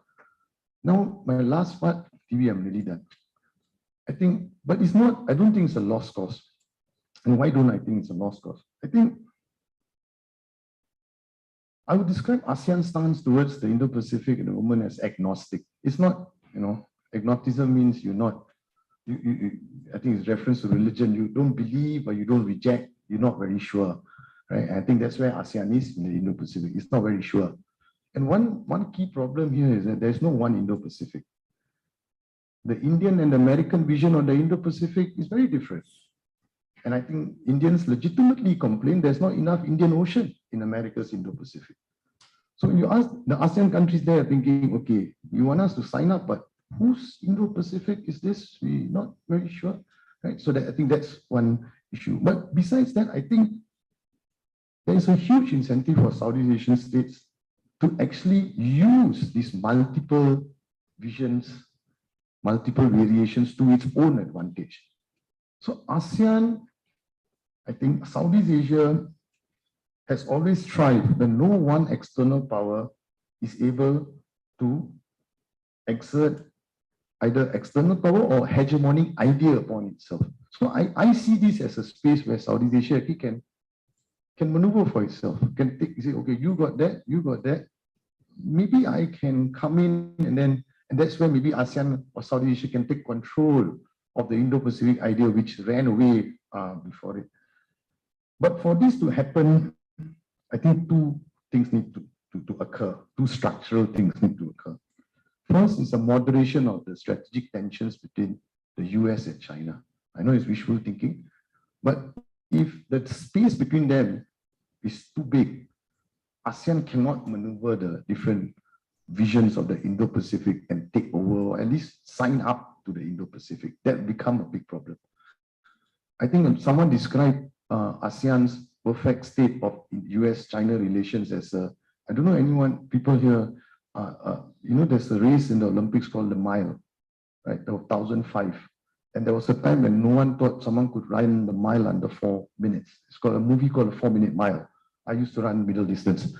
Now, my last part, TV, I'm really done. I don't think it's a lost cause. And why don't I think it's a lost cause? I would describe ASEAN's stance towards the Indo-Pacific at the moment as agnostic. It's not, agnosticism means you're not, I think it's reference to religion. You don't believe or you don't reject, you're not very sure, right? And I think that's where ASEAN is in the Indo-Pacific. It's not very sure. And one key problem here is that there's no one Indo-Pacific. The Indian and American vision on the Indo-Pacific is very different. And I think Indians legitimately complain there's not enough Indian Ocean in America's Indo-Pacific. So when you ask the ASEAN countries, they're thinking, okay, you want us to sign up, but whose Indo-Pacific is this? We're not very sure, right? So I think that's one issue. But besides that, I think there's a huge incentive for Southeast Asian states to actually use these multiple visions, multiple variations to its own advantage. So ASEAN, I think Southeast Asia has always thrived when no one external power is able to exert either external power or hegemonic idea upon itself. So I see this as a space where Southeast Asia can maneuver for itself, can say, okay, you got that, maybe I can come in, and that's where maybe ASEAN or Southeast Asia can take control of the Indo-Pacific idea, which ran away before it. But for this to happen, I think 2 things need to occur. 2 structural things need to occur. First is a moderation of the strategic tensions between the US and China. I know it's wishful thinking, but if the space between them is too big, ASEAN cannot maneuver the different visions of the Indo-Pacific and take over, or at least sign up to the Indo-Pacific. That become a big problem. I think someone described ASEAN's perfect state of US-China relations as I don't know people here, there's a race in the Olympics called the mile, right? The 1005. And there was a time when no one thought someone could run the mile under 4 minutes. It's called a movie called The 4 Minute Mile. I used to run middle distance.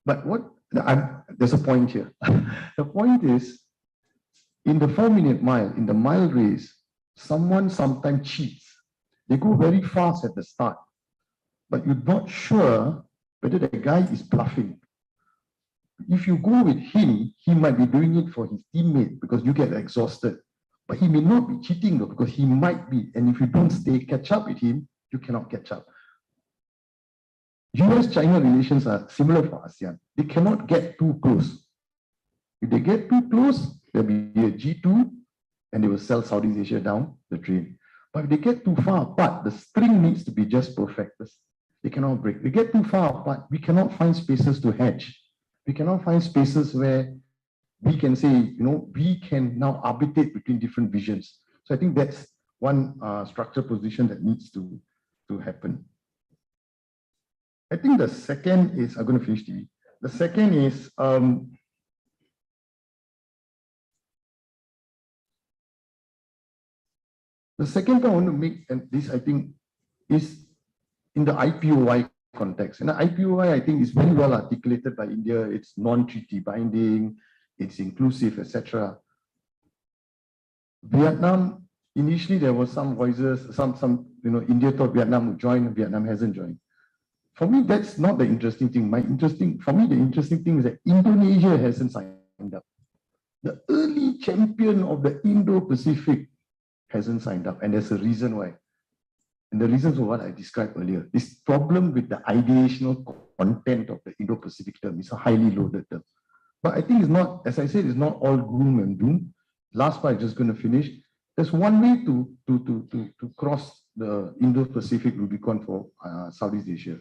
But there's a point here. The point is, in the 4-minute mile, in the mile race, someone sometimes cheats. They go very fast at the start, but you're not sure whether the guy is bluffing. If you go with him, he might be doing it for his teammate because you get exhausted. But he may not be cheating though, because he might be. And if you don't catch up with him, you cannot catch up. US-China relations are similar for ASEAN. They cannot get too close. If they get too close, there'll be a G2 and they will sell Southeast Asia down the drain. But if they get too far apart, the string needs to be just perfect. They cannot break. They get too far apart, we cannot find spaces to hedge. We cannot find spaces where we can say, we can now arbitrate between different visions. So I think that's one structural position that needs to happen. I think the second is, I'm going to finish TV. The second is, the second point I want to make, and this I think is in the IPOI context. And the IPOI, I think, is very well articulated by India. It's non-treaty binding, it's inclusive, etc. Vietnam, initially there was some voices, India thought Vietnam would join, and Vietnam hasn't joined. For me, that's not the interesting thing. For me, the interesting thing is that Indonesia hasn't signed up. The early champion of the Indo-Pacific hasn't signed up, and there's a reason why. And the reasons are what I described earlier. This problem with the ideational content of the Indo-Pacific term is a highly loaded term. But I think it's not, as I said, it's not all gloom and doom. Last part, I'm just going to finish. There's one way to cross the Indo-Pacific Rubicon for Southeast Asia.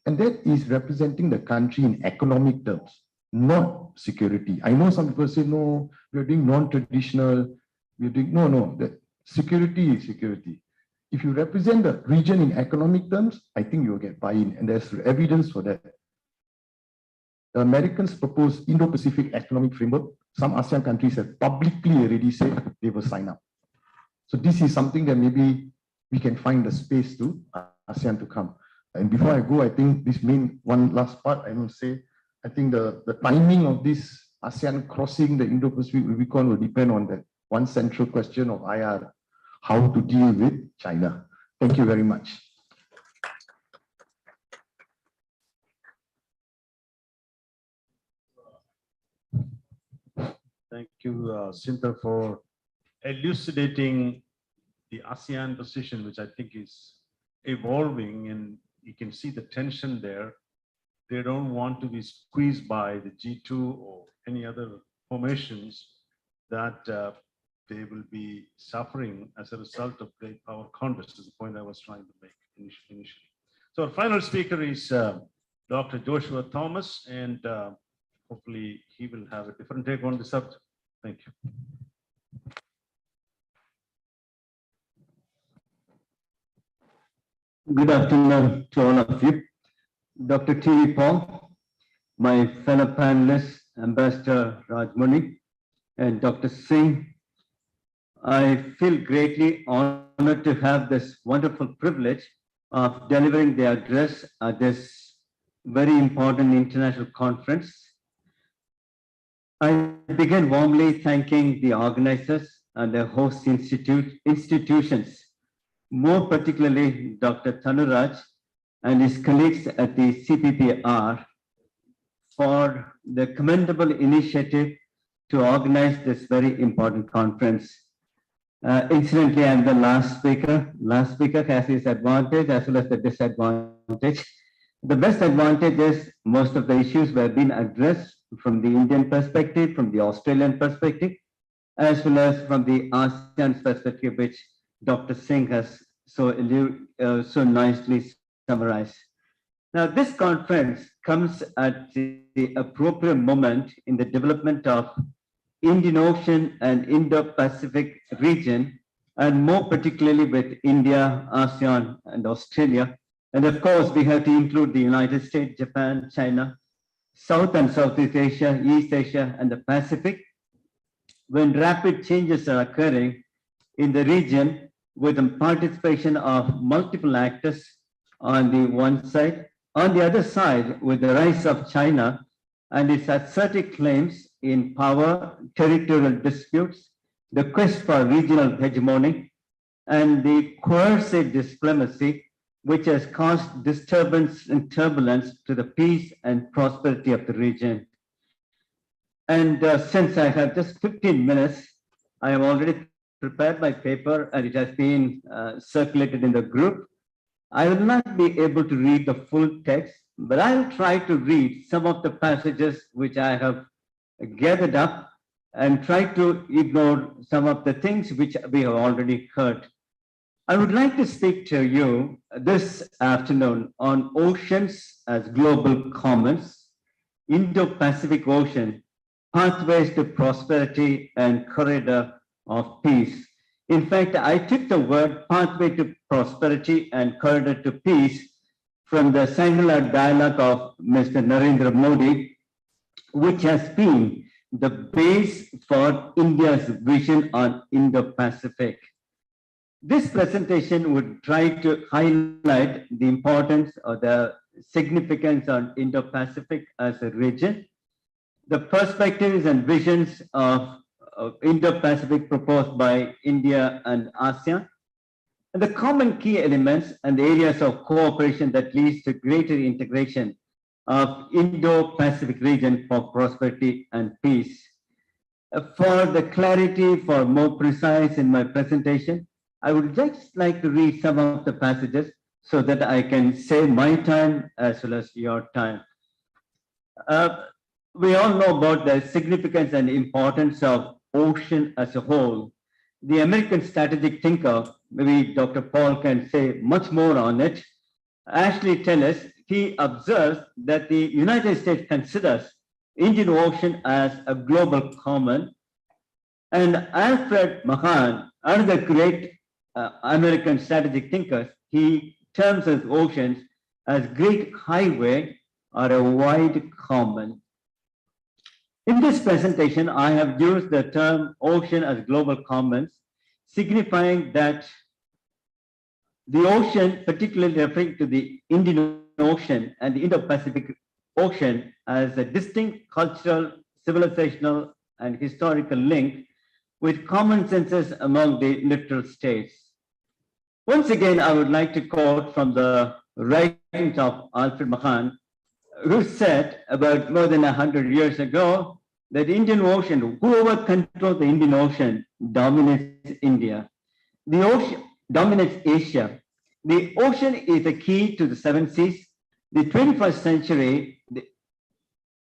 And that is representing the country in economic terms, not security. I know some people say, no, we're doing non-traditional, no, that security is security. If you represent the region in economic terms, I think you'll get buy-in, and there's evidence for that. The Americans proposed Indo-Pacific Economic Framework. Some ASEAN countries have publicly already said they will sign up. So this is something that maybe we can find the space to ASEAN to come. And before I go, I think this one last part, I will say, I think the timing of this ASEAN crossing the Indo-Pacific Rubicon will depend on that one central question of IR, how to deal with China. Thank you very much. Thank you, Sintha, for elucidating the ASEAN position, which I think is evolving, and you can see the tension there. They don't want to be squeezed by the G2 or any other formations that they will be suffering as a result of great power contests, is the point I was trying to make initially. So our final speaker is Dr. Joshua Thomas, and hopefully he will have a different take on the subject. Thank you. Good afternoon to all of you. Dr. T.V. Paul, my fellow panelists, Ambassador Rajmani, and Dr. Singh. I feel greatly honored to have this wonderful privilege of delivering the address at this very important international conference. I begin warmly thanking the organizers and the host institutions, more particularly Dr. Thanuraj and his colleagues at the CPPR for the commendable initiative to organize this very important conference. Incidentally, I'm the last speaker. Last speaker has his advantage as well as the disadvantage. The best advantage is most of the issues were being addressed from the Indian perspective, from the Australian perspective, as well as from the ASEAN perspective, which Dr. Singh has so nicely summarized. Now, this conference comes at the appropriate moment in the development of Indian Ocean and Indo-Pacific region, and more particularly with India, ASEAN, and Australia. And of course, we have to include the United States, Japan, China, South and Southeast Asia, East Asia, and the Pacific, when rapid changes are occurring in the region with the participation of multiple actors on the one side, On the other side, with the rise of China and its assertive claims in power, territorial disputes, the quest for regional hegemony, and the coercive diplomacy, which has caused disturbance and turbulence to the peace and prosperity of the region. And since I have just 15 minutes, I have already prepared my paper and it has been circulated in the group. I will not be able to read the full text, but I'll try to read some of the passages which I have gathered up and try to ignore some of the things which we have already heard. I would like to speak to you this afternoon on oceans as global commons, Indo-Pacific Ocean, pathways to prosperity and corridor of peace. In fact, I took the word pathway to prosperity and corridor to peace from the singular dialogue of Mr. Narendra Modi, which has been the base for India's vision on Indo-Pacific. This presentation would try to highlight the importance or the significance on Indo-Pacific as a region, the perspectives and visions of Indo-Pacific proposed by India and ASEAN, and the common key elements and the areas of cooperation that leads to greater integration of Indo-Pacific region for prosperity and peace. For the clarity, for more precise in my presentation, I would just like to read some of the passages so that I can save my time as well as your time. We all know about the significance and importance of ocean as a whole. The American strategic thinker, maybe Dr. Paul can say much more on it, Ashley Tellis, he observes that the United States considers Indian Ocean as a global common, and Alfred Mahan, another great American strategic thinkers, he terms as oceans as great highway or a wide common. In this presentation, I have used the term ocean as global commons, signifying that the ocean, particularly referring to the Indian Ocean and the Indo-Pacific Ocean as a distinct cultural, civilizational, and historical link with common senses among the littoral states. Once again, I would like to quote from the writings of Alfred Mahan, who said about more than 100 years ago that the Indian Ocean, whoever controls the Indian Ocean dominates India. The ocean dominates Asia. The ocean is the key to the seven seas. The 21st century,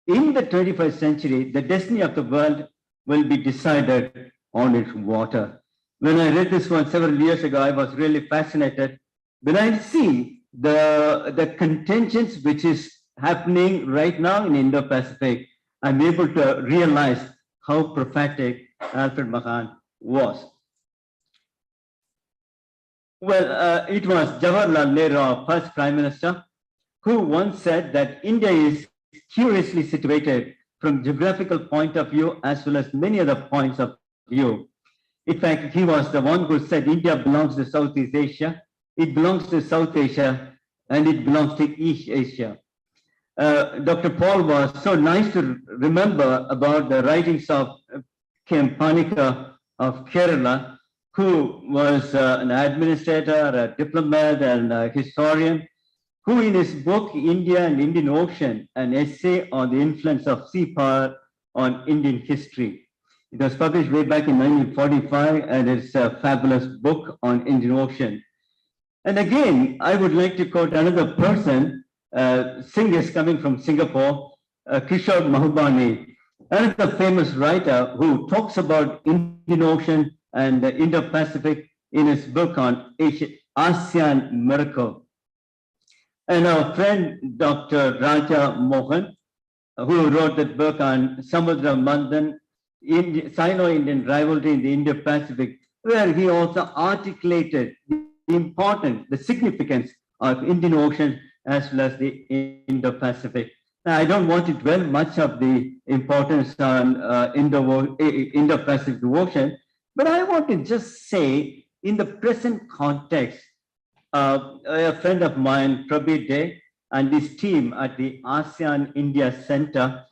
in the 21st century, the destiny of the world will be decided on its water. When I read this one several years ago, I was really fascinated. When I see the contentions which is happening right now in Indo-Pacific, I'm able to realize how prophetic Alfred Mahan was. Well, it was Jawaharlal Nehru, our first Prime Minister, who once said that India is curiously situated from geographical point of view as well as many other points of view. In fact, he was the one who said India belongs to Southeast Asia, it belongs to South Asia, and it belongs to East Asia. Dr. Paul was so nice to remember about the writings of K.M. Panika of Kerala, who was an administrator, a diplomat, and a historian, who in his book, India and Indian Ocean, an essay on the influence of sea power on Indian history. It was published way back in 1945, and it's a fabulous book on Indian Ocean. And again, I would like to quote another person, Singh is coming from Singapore, Kishore Mahbubani, another famous writer who talks about Indian Ocean and the Indo-Pacific in his book on ASEAN Miracle. And our friend, Dr. Raja Mohan, who wrote that book on Samudra Manthan, Sino-Indian rivalry in the Indo-Pacific, where he also articulated the importance, the significance of Indian Ocean as well as the Indo-Pacific. Now, I don't want to dwell much of the importance on Indo-Pacific Ocean, but I want to just say, in the present context, a friend of mine, Prabir Dey, and his team at the ASEAN India Center,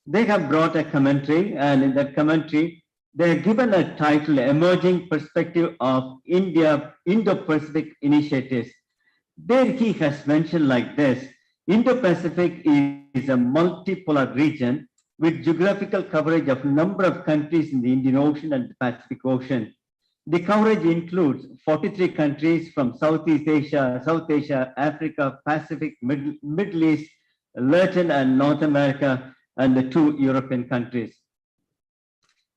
they have brought a commentary, and in that commentary, they have given a title, Emerging Perspective of Indo-Pacific Initiatives. There he has mentioned like this: Indo-Pacific is a multipolar region with geographical coverage of a number of countries in the Indian Ocean and the Pacific Ocean. The coverage includes 43 countries from Southeast Asia, South Asia, Africa, Pacific, Middle East, Latin and North America, and the 2 European countries.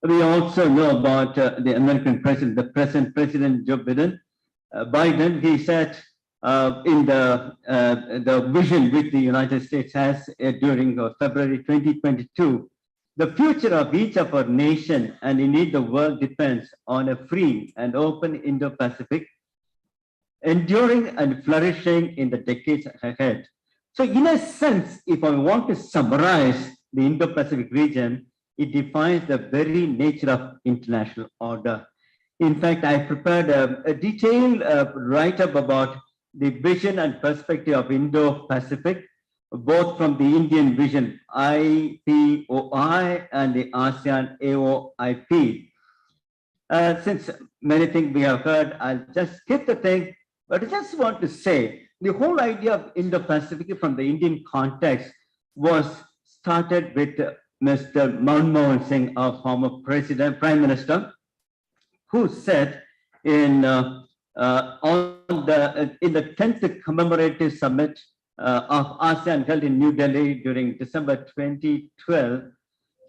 We also know about the American president, the present President Joe Biden. He said in the vision which the United States has during February 2022, the future of each of our nation and indeed the world depends on a free and open Indo-Pacific, enduring and flourishing in the decades ahead. So in a sense, if I want to summarize the Indo-Pacific region, it defines the very nature of international order. In fact, I prepared a detailed write-up about the vision and perspective of Indo-Pacific, both from the Indian vision, IPOI, and the ASEAN AIIPOI. Since many things we have heard, I'll just skip the thing, but I just want to say the whole idea of Indo-Pacific from the Indian context was started with Mr. Manmohan Singh, our former Prime Minister, who said in the 10th commemorative summit of ASEAN held in New Delhi during December 2012,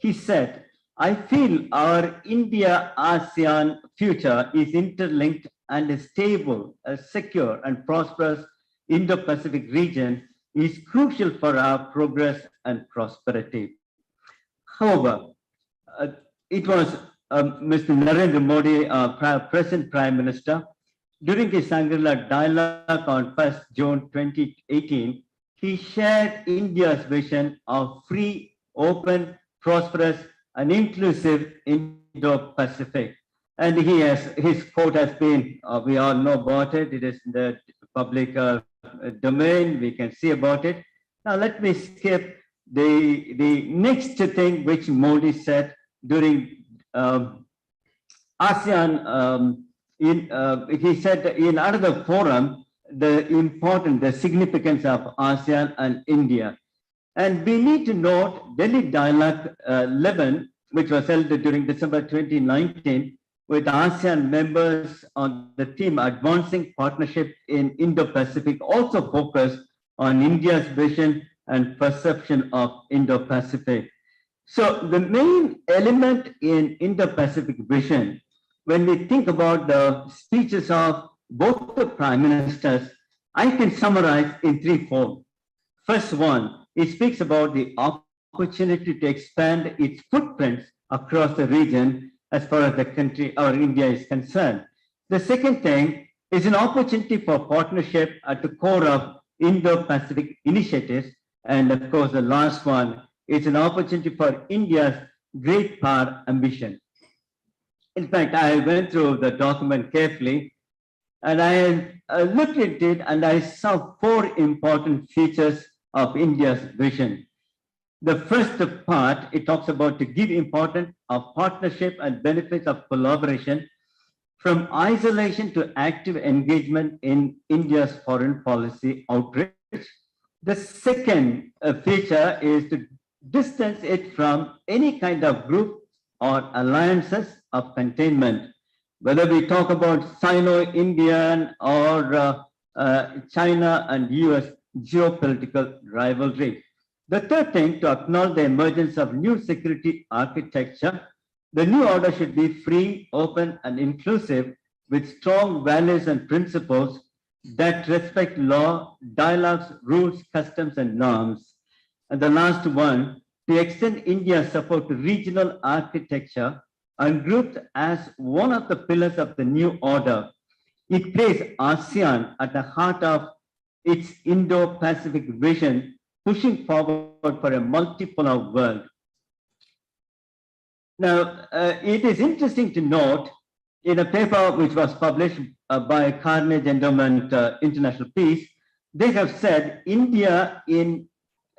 he said, "I feel our India-ASEAN future is interlinked and a stable, a secure and prosperous Indo-Pacific region is crucial for our progress and prosperity." However, it was Mr. Narendra Modi, present Prime Minister, during his Shangri-La dialogue on 1st June 2018, he shared India's vision of free, open, prosperous, and inclusive Indo-Pacific. And his quote has been, we all know about it, it is in the public domain, we can see about it. Now let me skip the next thing which Modi said during ASEAN. He said in another forum, the significance of ASEAN and India. And we need to note Delhi Dialogue 11, which was held during December 2019, with ASEAN members on the theme Advancing Partnership in Indo-Pacific, also focused on India's vision and perception of Indo-Pacific. So the main element in Indo-Pacific vision, when we think about the speeches of both the prime ministers, I can summarize in 3 forms. First one, it speaks about the opportunity to expand its footprints across the region as far as the country or India is concerned. The second thing is an opportunity for partnership at the core of Indo-Pacific initiatives. And of course, the last one is an opportunity for India's great power ambition. In fact, I went through the document carefully and I looked at it and I saw 4 important features of India's vision. The first part, it talks about to give importance of partnership and benefits of collaboration from isolation to active engagement in India's foreign policy outreach. The second feature is to distance it from any kind of group or alliances of containment, whether we talk about Sino-Indian or China and US geopolitical rivalry. The third thing, to acknowledge the emergence of new security architecture. The new order should be free, open, and inclusive with strong values and principles that respect law, dialogues, rules, customs, and norms. And the last one, to extend India's support to regional architecture and grouped as one of the pillars of the new order. It places ASEAN at the heart of its Indo-Pacific vision, pushing forward for a multipolar world. Now, it is interesting to note in a paper which was published by Carnegie Endowment International Peace, They have said India in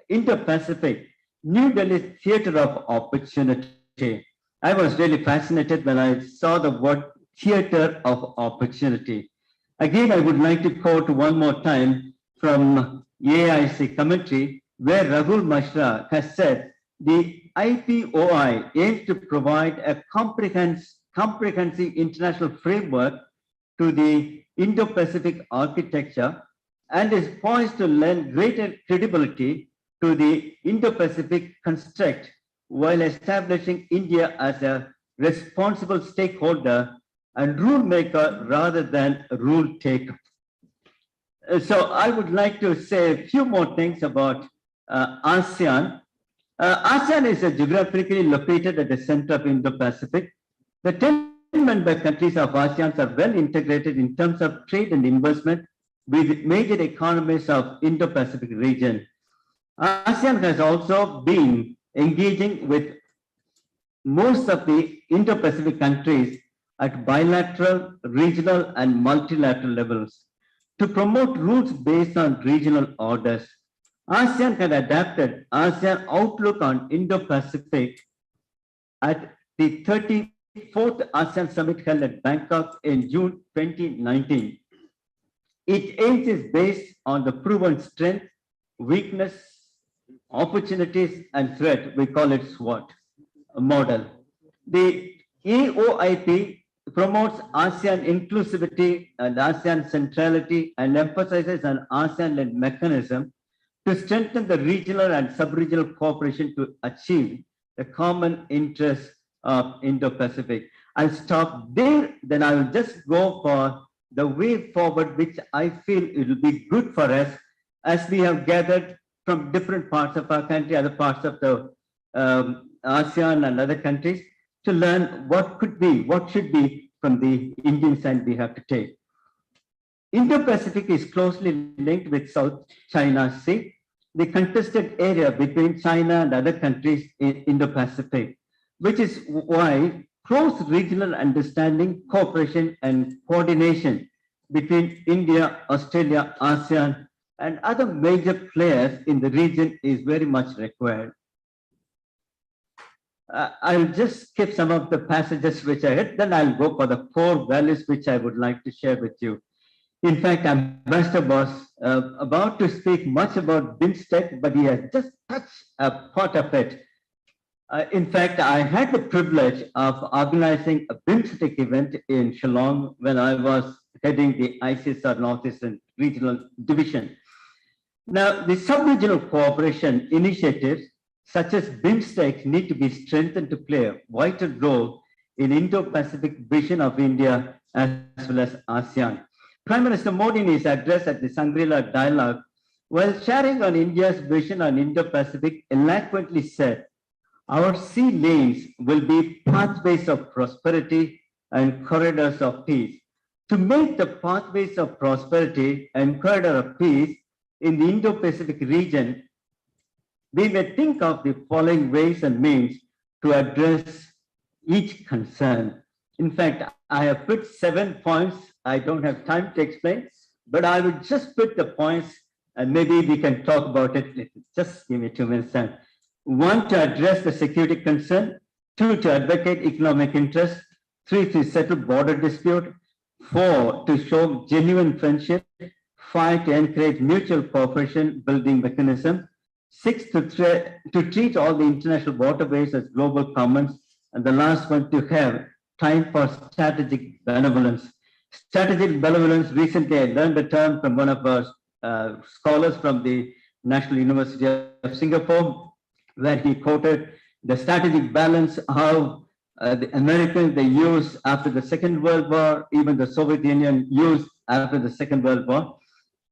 Indo-Pacific, New Delhi theater of opportunity. I was really fascinated when I saw the word theater of opportunity. Again, I would like to quote one more time from AIC commentary, where Rahul Mashra has said, the IPOI aims to provide a comprehensive international framework to the Indo-Pacific architecture and is poised to lend greater credibility to the Indo-Pacific construct while establishing India as a responsible stakeholder and rule maker rather than rule taker. So I would like to say a few more things about ASEAN. ASEAN is geographically located at the center of Indo-Pacific. The 10 member countries of ASEAN are well integrated in terms of trade and investment with major economies of Indo-Pacific region. ASEAN has also been engaging with most of the Indo-Pacific countries at bilateral, regional, and multilateral levels to promote rules based on regional orders. ASEAN had adapted ASEAN Outlook on Indo-Pacific at the 34th ASEAN Summit held at Bangkok in June 2019. Its aims is based on the proven strength, weakness, opportunities, and threat. We call it SWOT model. The AIIPOI promotes ASEAN inclusivity and ASEAN centrality and emphasizes an ASEAN-led mechanism to strengthen the regional and sub-regional cooperation to achieve the common interests of Indo-Pacific. I'll stop there, then I will just go for the way forward, which I feel it will be good for us as we have gathered from different parts of our country, other parts of the ASEAN and other countries, to learn what could be, what should be from the Indian side we have to take. Indo-Pacific is closely linked with South China Sea, the contested area between China and other countries in Indo-Pacific, which is why close regional understanding, cooperation, and coordination between India, Australia, ASEAN, and other major players in the region is very much required. I'll just skip some of the passages which I read, then I'll go for the core values which I would like to share with you. In fact, Ambassador was about to speak much about BIMSTEC, but he has just touched a part of it. In fact, I had the privilege of organizing a BIMSTEC event in Shillong when I was heading the ICSR Northeastern Regional Division. Now, the sub-regional cooperation initiatives such as BIMSTEC need to be strengthened to play a vital role in Indo-Pacific vision of India as well as ASEAN. Prime Minister Modi in his address at the Shangri-La Dialogue, while sharing on India's vision on Indo-Pacific, eloquently said, "Our sea lanes will be pathways of prosperity and corridors of peace." To make the pathways of prosperity and corridor of peace in the Indo-Pacific region, we may think of the following ways and means to address each concern. In fact, I have put 7 points. I don't have time to explain, but I will just put the points and maybe we can talk about it. Just give me 2 minutes time. 1, to address the security concern. 2, to advocate economic interest. 3, to settle border dispute. 4, to show genuine friendship. 5, to encourage mutual cooperation building mechanism. 6, to treat all the international waterways as global commons. And the last one, to have time for strategic benevolence. Strategic benevolence, recently I learned the term from one of our scholars from the National University of Singapore, where he quoted the strategic balance, how the Americans, they used after the Second World War, even the Soviet Union used after the Second World War.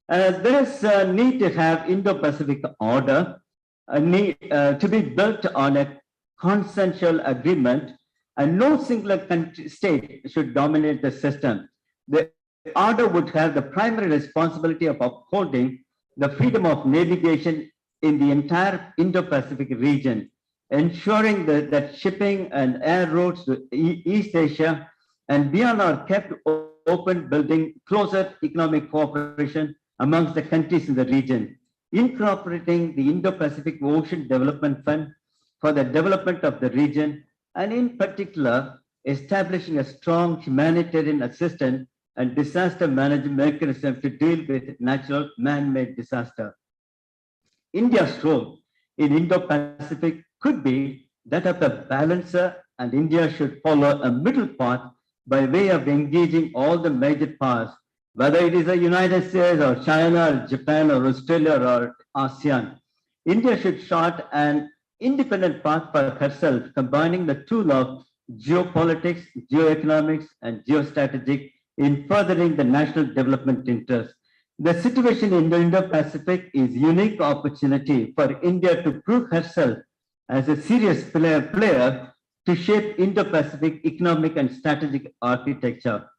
There is a need to have Indo-Pacific order, a need to be built on a consensual agreement, and no single country, state should dominate the system. The order would have the primary responsibility of upholding the freedom of navigation in the entire Indo-Pacific region, ensuring that shipping and air routes to East Asia and beyond are kept open, building closer economic cooperation amongst the countries in the region, incorporating the Indo-Pacific Ocean Development Fund for the development of the region, and in particular, establishing a strong humanitarian assistance and disaster management mechanism to deal with natural man-made disaster. India's role in Indo-Pacific could be that of a balancer, and India should follow a middle path by way of engaging all the major powers, whether it is the United States or China or Japan or Australia or ASEAN. India should chart an independent path for herself, combining the tool of geopolitics, geoeconomics, and geostrategic in furthering the national development interests. The situation in the Indo-Pacific is a unique opportunity for India to prove herself as a serious player to shape Indo-Pacific economic and strategic architecture.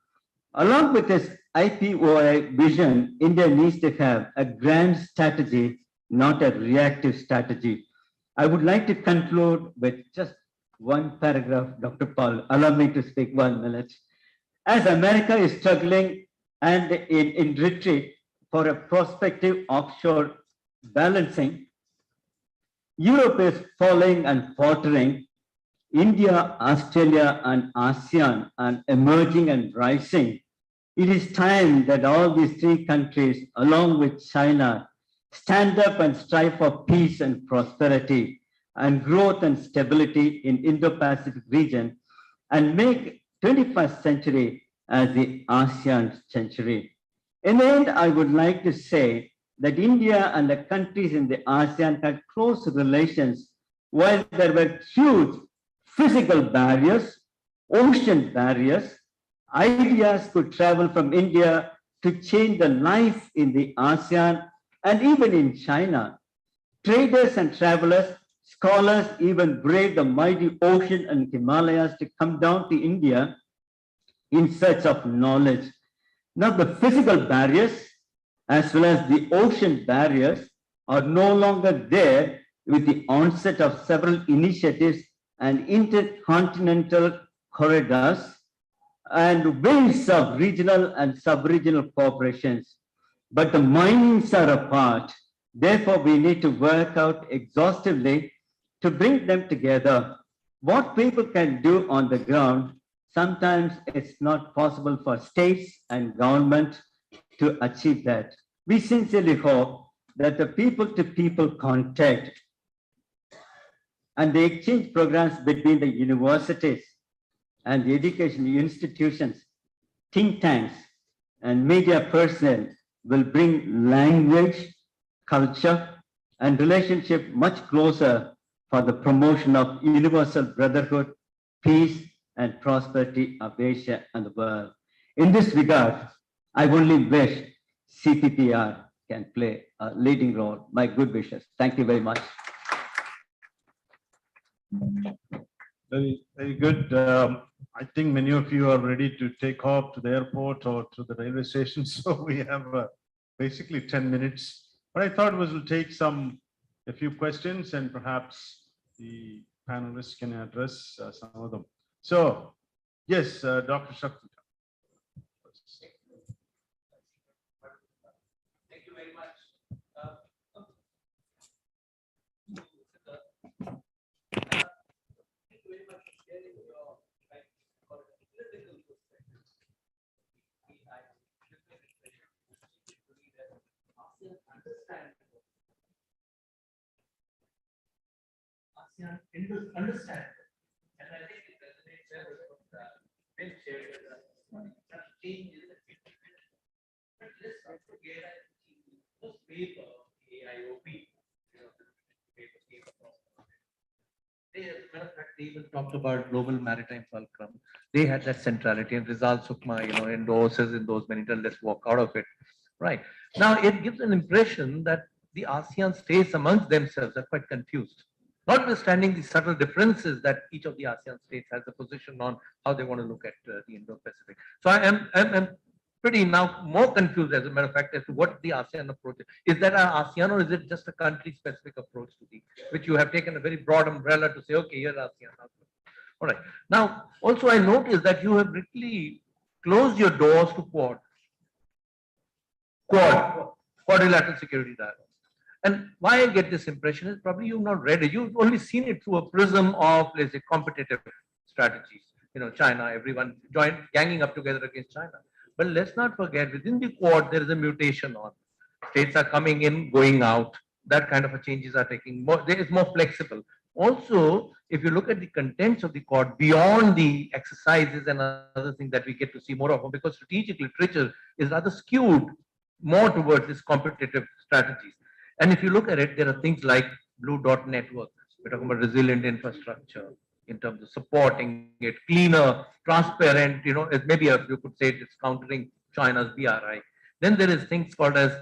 Along with this IPOI vision, India needs to have a grand strategy, not a reactive strategy. I would like to conclude with just one paragraph, Dr. Paul. Allow me to speak 1 minute. As America is struggling and in retreat for a prospective offshore balancing, Europe is falling and faltering. India, Australia, and ASEAN are emerging and rising. It is time that all these three countries, along with China, stand up and strive for peace and prosperity and growth and stability in Indo-Pacific region, and make 21st century as the ASEAN century. In the end, I would like to say that India and the countries in the ASEAN had close relations while there were huge physical barriers, ocean barriers. Ideas could travel from India to change the life in the ASEAN and even in China. Traders and travelers, scholars even braved the mighty ocean and Himalayas to come down to India in search of knowledge. Now the physical barriers as well as the ocean barriers are no longer there with the onset of several initiatives and intercontinental corridors and waves of regional and sub-regional cooperations. But the minds are apart. Therefore, we need to work out exhaustively to bring them together. What people can do on the ground, sometimes it's not possible for states and government to achieve that. We sincerely hope that the people-to-people contact and the exchange programs between the universities and the education institutions, think tanks, and media personnel will bring language, culture, and relationship much closer for the promotion of universal brotherhood, peace, and prosperity of Asia and the world. In this regard, I only wish CPPR can play a leading role. My good wishes. Thank you very much. Very, very good. I think many of you are ready to take off to the airport or to the railway station. So we have basically 10 minutes. But I thought we'll take a few questions and perhaps the panelists can address some of them. So, yes, Dr. Shakti. Thank you very much. Thank you very much for sharing your political perspective. I ASEAN understand, and I think it resonates well with what Ben shared with us. Such changes that we need. But let's not forget this paper, AIIPOI, the paper came across. They, as a matter of fact, they even talked about global maritime fulcrum. They had that centrality, and Rizal Sukma, endorses in those many times, let's walk out of it. Right. Now, it gives an impression that the ASEAN states amongst themselves are quite confused, notwithstanding the subtle differences that each of the ASEAN states has a position on how they want to look at the Indo-Pacific. So I'm pretty now more confused, as a matter of fact, as to what the ASEAN approach is. Is that an ASEAN, or is it just a country-specific approach to the, which you have taken a very broad umbrella to say, okay, here's ASEAN. All right. Now, also I noticed that you have really closed your doors to Quad. quadrilateral security dialogue. And why I get this impression is probably you've not read it. You've only seen it through a prism of, let's say, competitive strategies. China, everyone ganging up together against China. But let's not forget, within the Quad, there is a mutation on. States are coming in, going out. That kind of a changes are taking more. There is more flexible. Also, if you look at the contents of the Quad beyond the exercises and other things that we get to see more of, because strategic literature is rather skewed more towards these competitive strategies. And if you look at it, there are things like Blue Dot Network. We're talking about resilient infrastructure in terms of supporting it, cleaner, transparent, maybe you could say it's countering China's BRI. Then there is things called as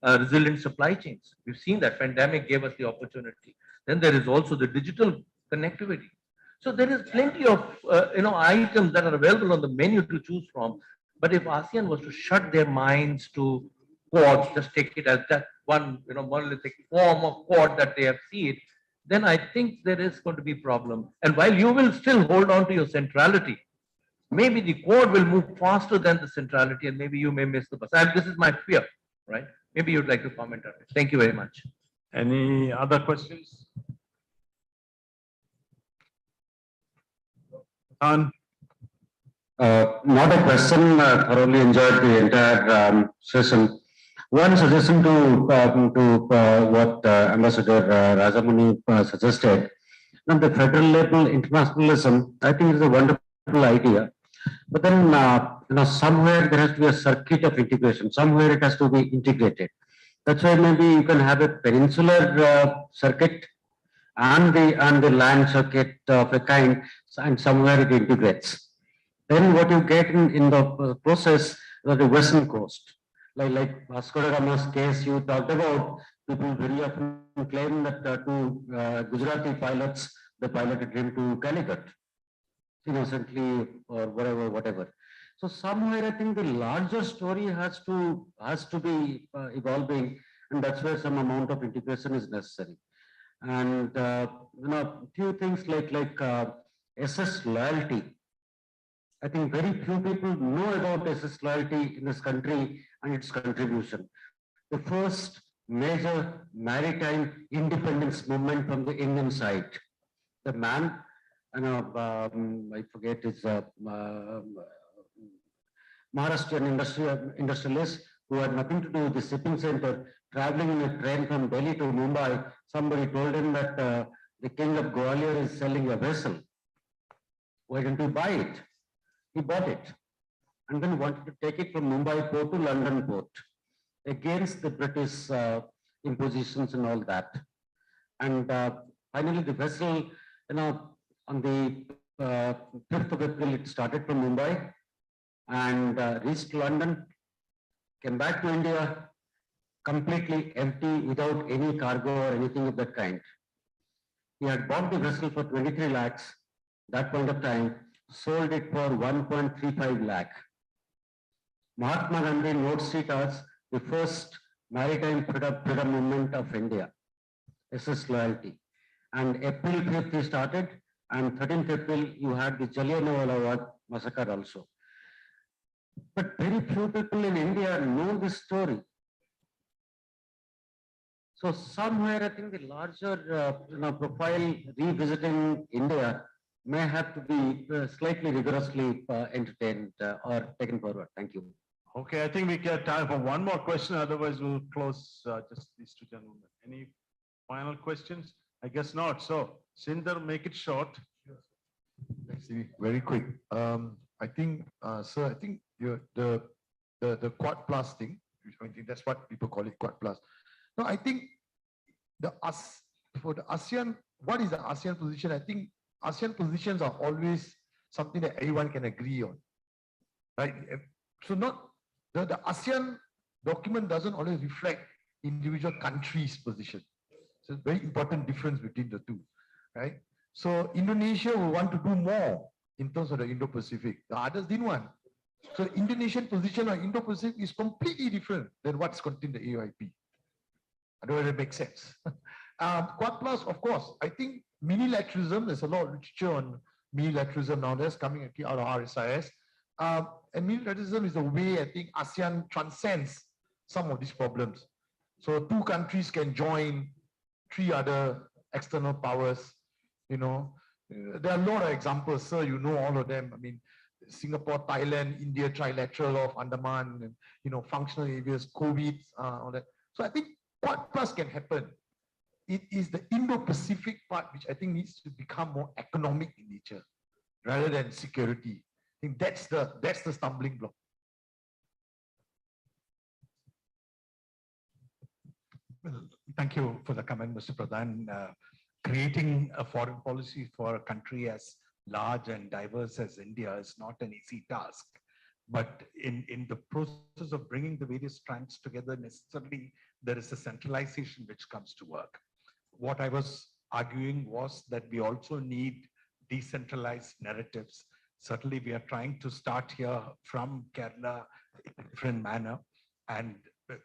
resilient supply chains. We've seen that pandemic gave us the opportunity. Then there is also the digital connectivity. So there is plenty of items that are available on the menu to choose from. But if ASEAN was to shut their minds to Quads, just take it as that one monolithic form of Quad that they have seen, then I think there is going to be a problem. And while you will still hold on to your centrality, maybe the Quad will move faster than the centrality, and maybe you may miss the bus. And this is my fear, right? Maybe you'd like to comment on it. Thank you very much. Any other questions? Not a question. Thoroughly enjoyed the entire session. One suggestion to what Ambassador Rajamani suggested. Now, the federal level internationalism, I think, is a wonderful idea. But then, somewhere there has to be a circuit of integration. Somewhere it has to be integrated. That's why maybe you can have a peninsular circuit and the land circuit of a kind, and somewhere it integrates. Then what you get in the process is the western coast. Like Vasco da Gama's case you talked about, people very often claim that two Gujarati pilots, they piloted him to Calicut, innocently or whatever. So somewhere I think the larger story has to be evolving, and that's where some amount of integration is necessary. And few things like SS loyalty. I think very few people know about SS loyalty in this country and its contribution. The first major maritime independence movement from the Indian side. The man, I forget his Maharashtrian industrialist who had nothing to do with the shipping center, traveling in a train from Delhi to Mumbai. Somebody told him that the king of Gwalior is selling a vessel. Why don't you buy it? He bought it and then wanted to take it from Mumbai port to London port against the British impositions and all that. And finally, the vessel, on the 5th of April, it started from Mumbai and reached London, came back to India, completely empty, without any cargo or anything of that kind. He had bought the vessel for 23 lakhs that point of time, sold it for 1.35 lakh. Mahatma Gandhi notes it as the first maritime freedom movement of India, SS loyalty. And April 5th he started, and 13th April you had the Jallianwala massacre also. But very few people in India know this story. So somewhere I think the larger profile revisiting India may have to be slightly rigorously entertained or taken forward. Thank you. Okay, I think we get time for one more question. Otherwise, we'll close just these two gentlemen. Any final questions? I guess not. So, Sindar, make it short. Actually, very quick. I think, sir, I think the Quad Plus thing, I think that's what people call it, Quad Plus. No, I think for the ASEAN, what is the ASEAN position? I think ASEAN positions are always something that everyone can agree on, right? So the ASEAN document doesn't always reflect individual countries' position. So it's a very important difference between the two, right? So Indonesia will want to do more in terms of the Indo-Pacific. The others didn't want. So Indonesian position on Indo-Pacific is completely different than what's contained in the AIIP. I don't know if it makes sense. Quad Plus, of course, I think minilateralism, there's a lot of literature on minilateralism nowadays coming out of RSIS. And minilateralism is the way I think ASEAN transcends some of these problems. So two countries can join 3 other external powers, you know. There are a lot of examples, sir, you know all of them. I mean, Singapore, Thailand, India, trilateral of Andaman, and, you know, functional areas, COVID, all that. So I think what plus can happen, it is the Indo-Pacific part, which I think needs to become more economic in nature rather than security. I think that's the stumbling block. Well, thank you for the comment, Mr. Pradhan. Creating a foreign policy for a country as large and diverse as India is not an easy task. But in the process of bringing the various strands together, necessarily there is a centralization which comes to work. What I was arguing was that we also need decentralized narratives. Certainly, we are trying to start here from Kerala in a different manner. And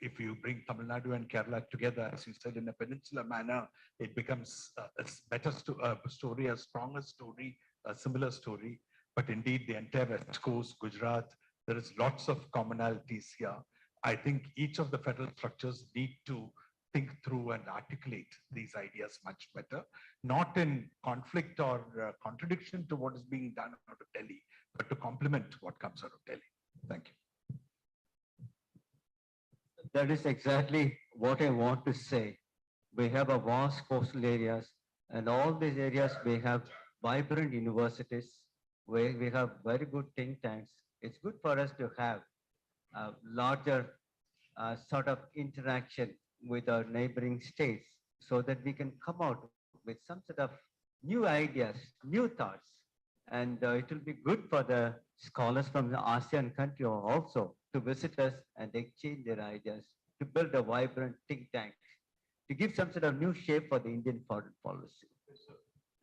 if you bring Tamil Nadu and Kerala together, as you said, in a peninsular manner, it becomes a better story, a stronger story, a similar story. But indeed, the entire West Coast, Gujarat, there is lots of commonalities here. I think each of the federal structures need to think through and articulate these ideas much better, not in conflict or contradiction to what is being done out of Delhi, but to complement what comes out of Delhi. Thank you. That is exactly what I want to say. We have a vast coastal areas, and all these areas we have vibrant universities where we have very good think tanks. It's good for us to have a larger sort of interaction with our neighboring states so that we can come out with some sort of new ideas, new thoughts. And it will be good for the scholars from the ASEAN country also to visit us and exchange their ideas, to build a vibrant think tank, to give some sort of new shape for the Indian foreign policy.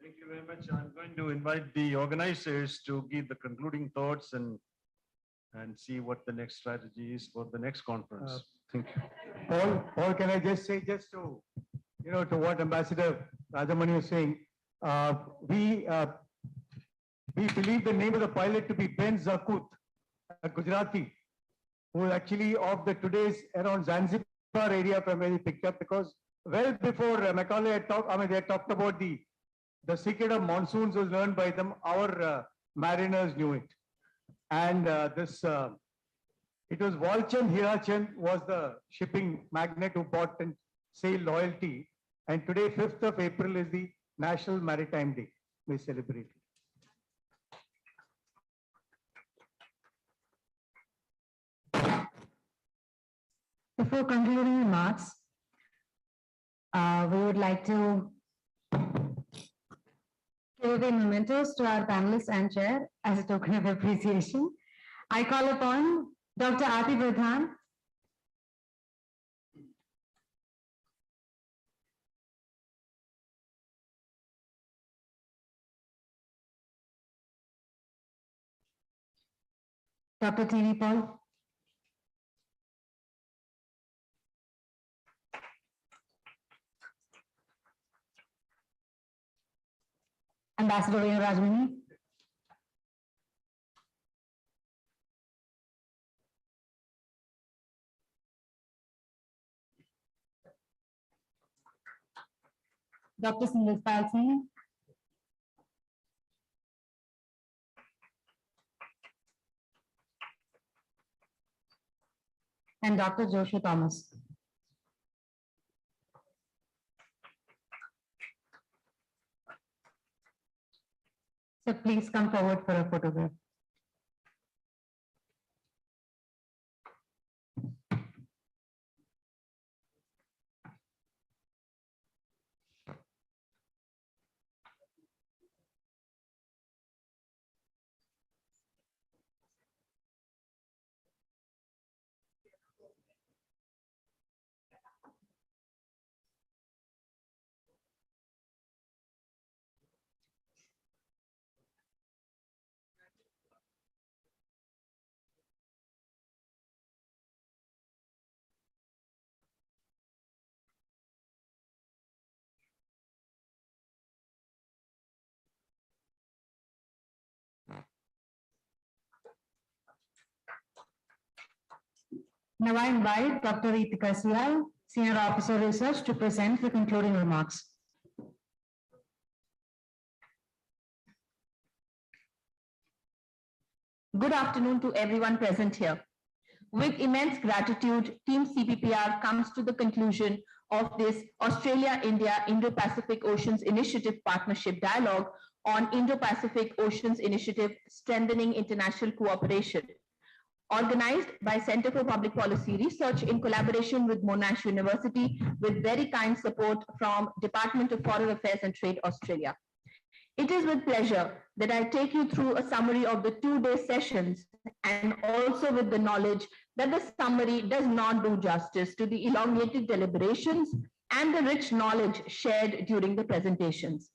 Thank you very much. I'm going to invite the organizers to give the concluding thoughts and see what the next strategy is for the next conference. Thank you. Paul, can I just say, just to, you know, to what Ambassador Rajamani was saying, we believe the name of the pilot to be Ben Zakut, a Gujarati, who is actually of the today's around Zanzibar area from where he picked up, because well before Macaulay had talked, I mean, they had talked about the secret of monsoons was learned by them. Our mariners knew it. And it was Walchand Hirachand was the shipping magnate who bought and sailed Loyalty. And today, 5th of April is the National Maritime Day. We celebrate it. Before concluding remarks, we would like to give away mementos to our panelists and chair as a token of appreciation. I call upon Dr. R.P. Pradhan, Dr. T.V. Paul, Ambassador Rajamani, Dr. Sindhpal Singh, and Dr. Joshua Thomas. So please come forward for a photograph. Now I invite Dr. Ritika Sial, Senior Officer Research, to present the concluding remarks. Good afternoon to everyone present here. With immense gratitude, Team CPPR comes to the conclusion of this Australia-India Indo-Pacific Oceans Initiative Partnership Dialogue on Indo-Pacific Oceans Initiative Strengthening International Cooperation, organized by Center for Public Policy Research in collaboration with Monash University, with very kind support from Department of Foreign Affairs and Trade, Australia. It is with pleasure that I take you through a summary of the two-day sessions, and also with the knowledge that the summary does not do justice to the elongated deliberations and the rich knowledge shared during the presentations.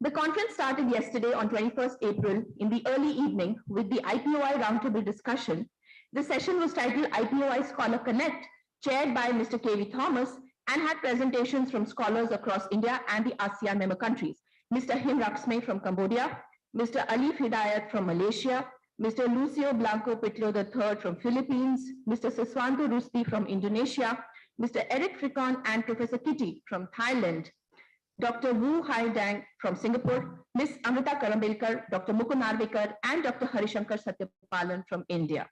The conference started yesterday on 21st April in the early evening with the IPOI roundtable discussion. The session was titled IPOI Scholar Connect, chaired by Mr. K.V. Thomas, and had presentations from scholars across India and the ASEAN member countries. Mr. Him Raksme from Cambodia, Mr. Alif Hidayat from Malaysia, Mr. Lucio Blanco Pitlo III from Philippines, Mr. Siswanto Rusti from Indonesia, Mr. Eric Fricon and Professor Kitty from Thailand, Dr. Wu Hai Dang from Singapore, Ms. Amrita Karambelkar, Dr. Mukund Narvekar, and Dr. Harishankar Satyapalan from India.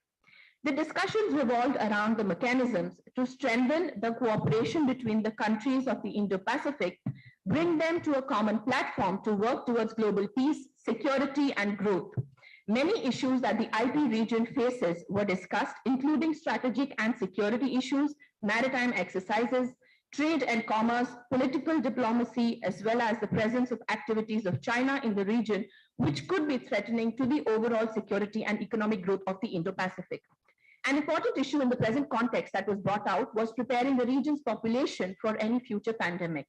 The discussions revolved around the mechanisms to strengthen the cooperation between the countries of the Indo-Pacific, bring them to a common platform to work towards global peace, security, and growth. Many issues that the IP region faces were discussed, including strategic and security issues, maritime exercises, trade and commerce, political diplomacy, as well as the presence of activities of China in the region, which could be threatening to the overall security and economic growth of the Indo-Pacific. An important issue in the present context that was brought out was preparing the region's population for any future pandemic.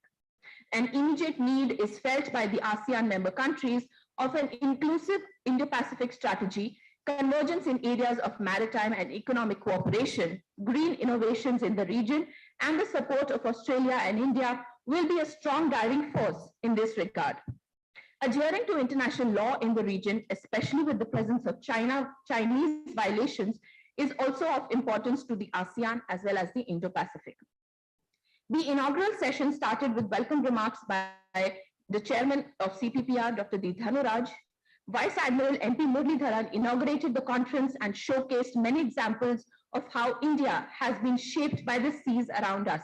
An immediate need is felt by the ASEAN member countries of an inclusive Indo-Pacific strategy, convergence in areas of maritime and economic cooperation, green innovations in the region, and the support of Australia and India will be a strong driving force in this regard. Adhering to international law in the region, especially with the presence of Chinese violations, is also of importance to the ASEAN as well as the Indo-Pacific. The inaugural session started with welcome remarks by the chairman of CPPR, Dr. D. Dhanuraj. Vice Admiral MP Muralidharan inaugurated the conference and showcased many examples of how India has been shaped by the seas around us,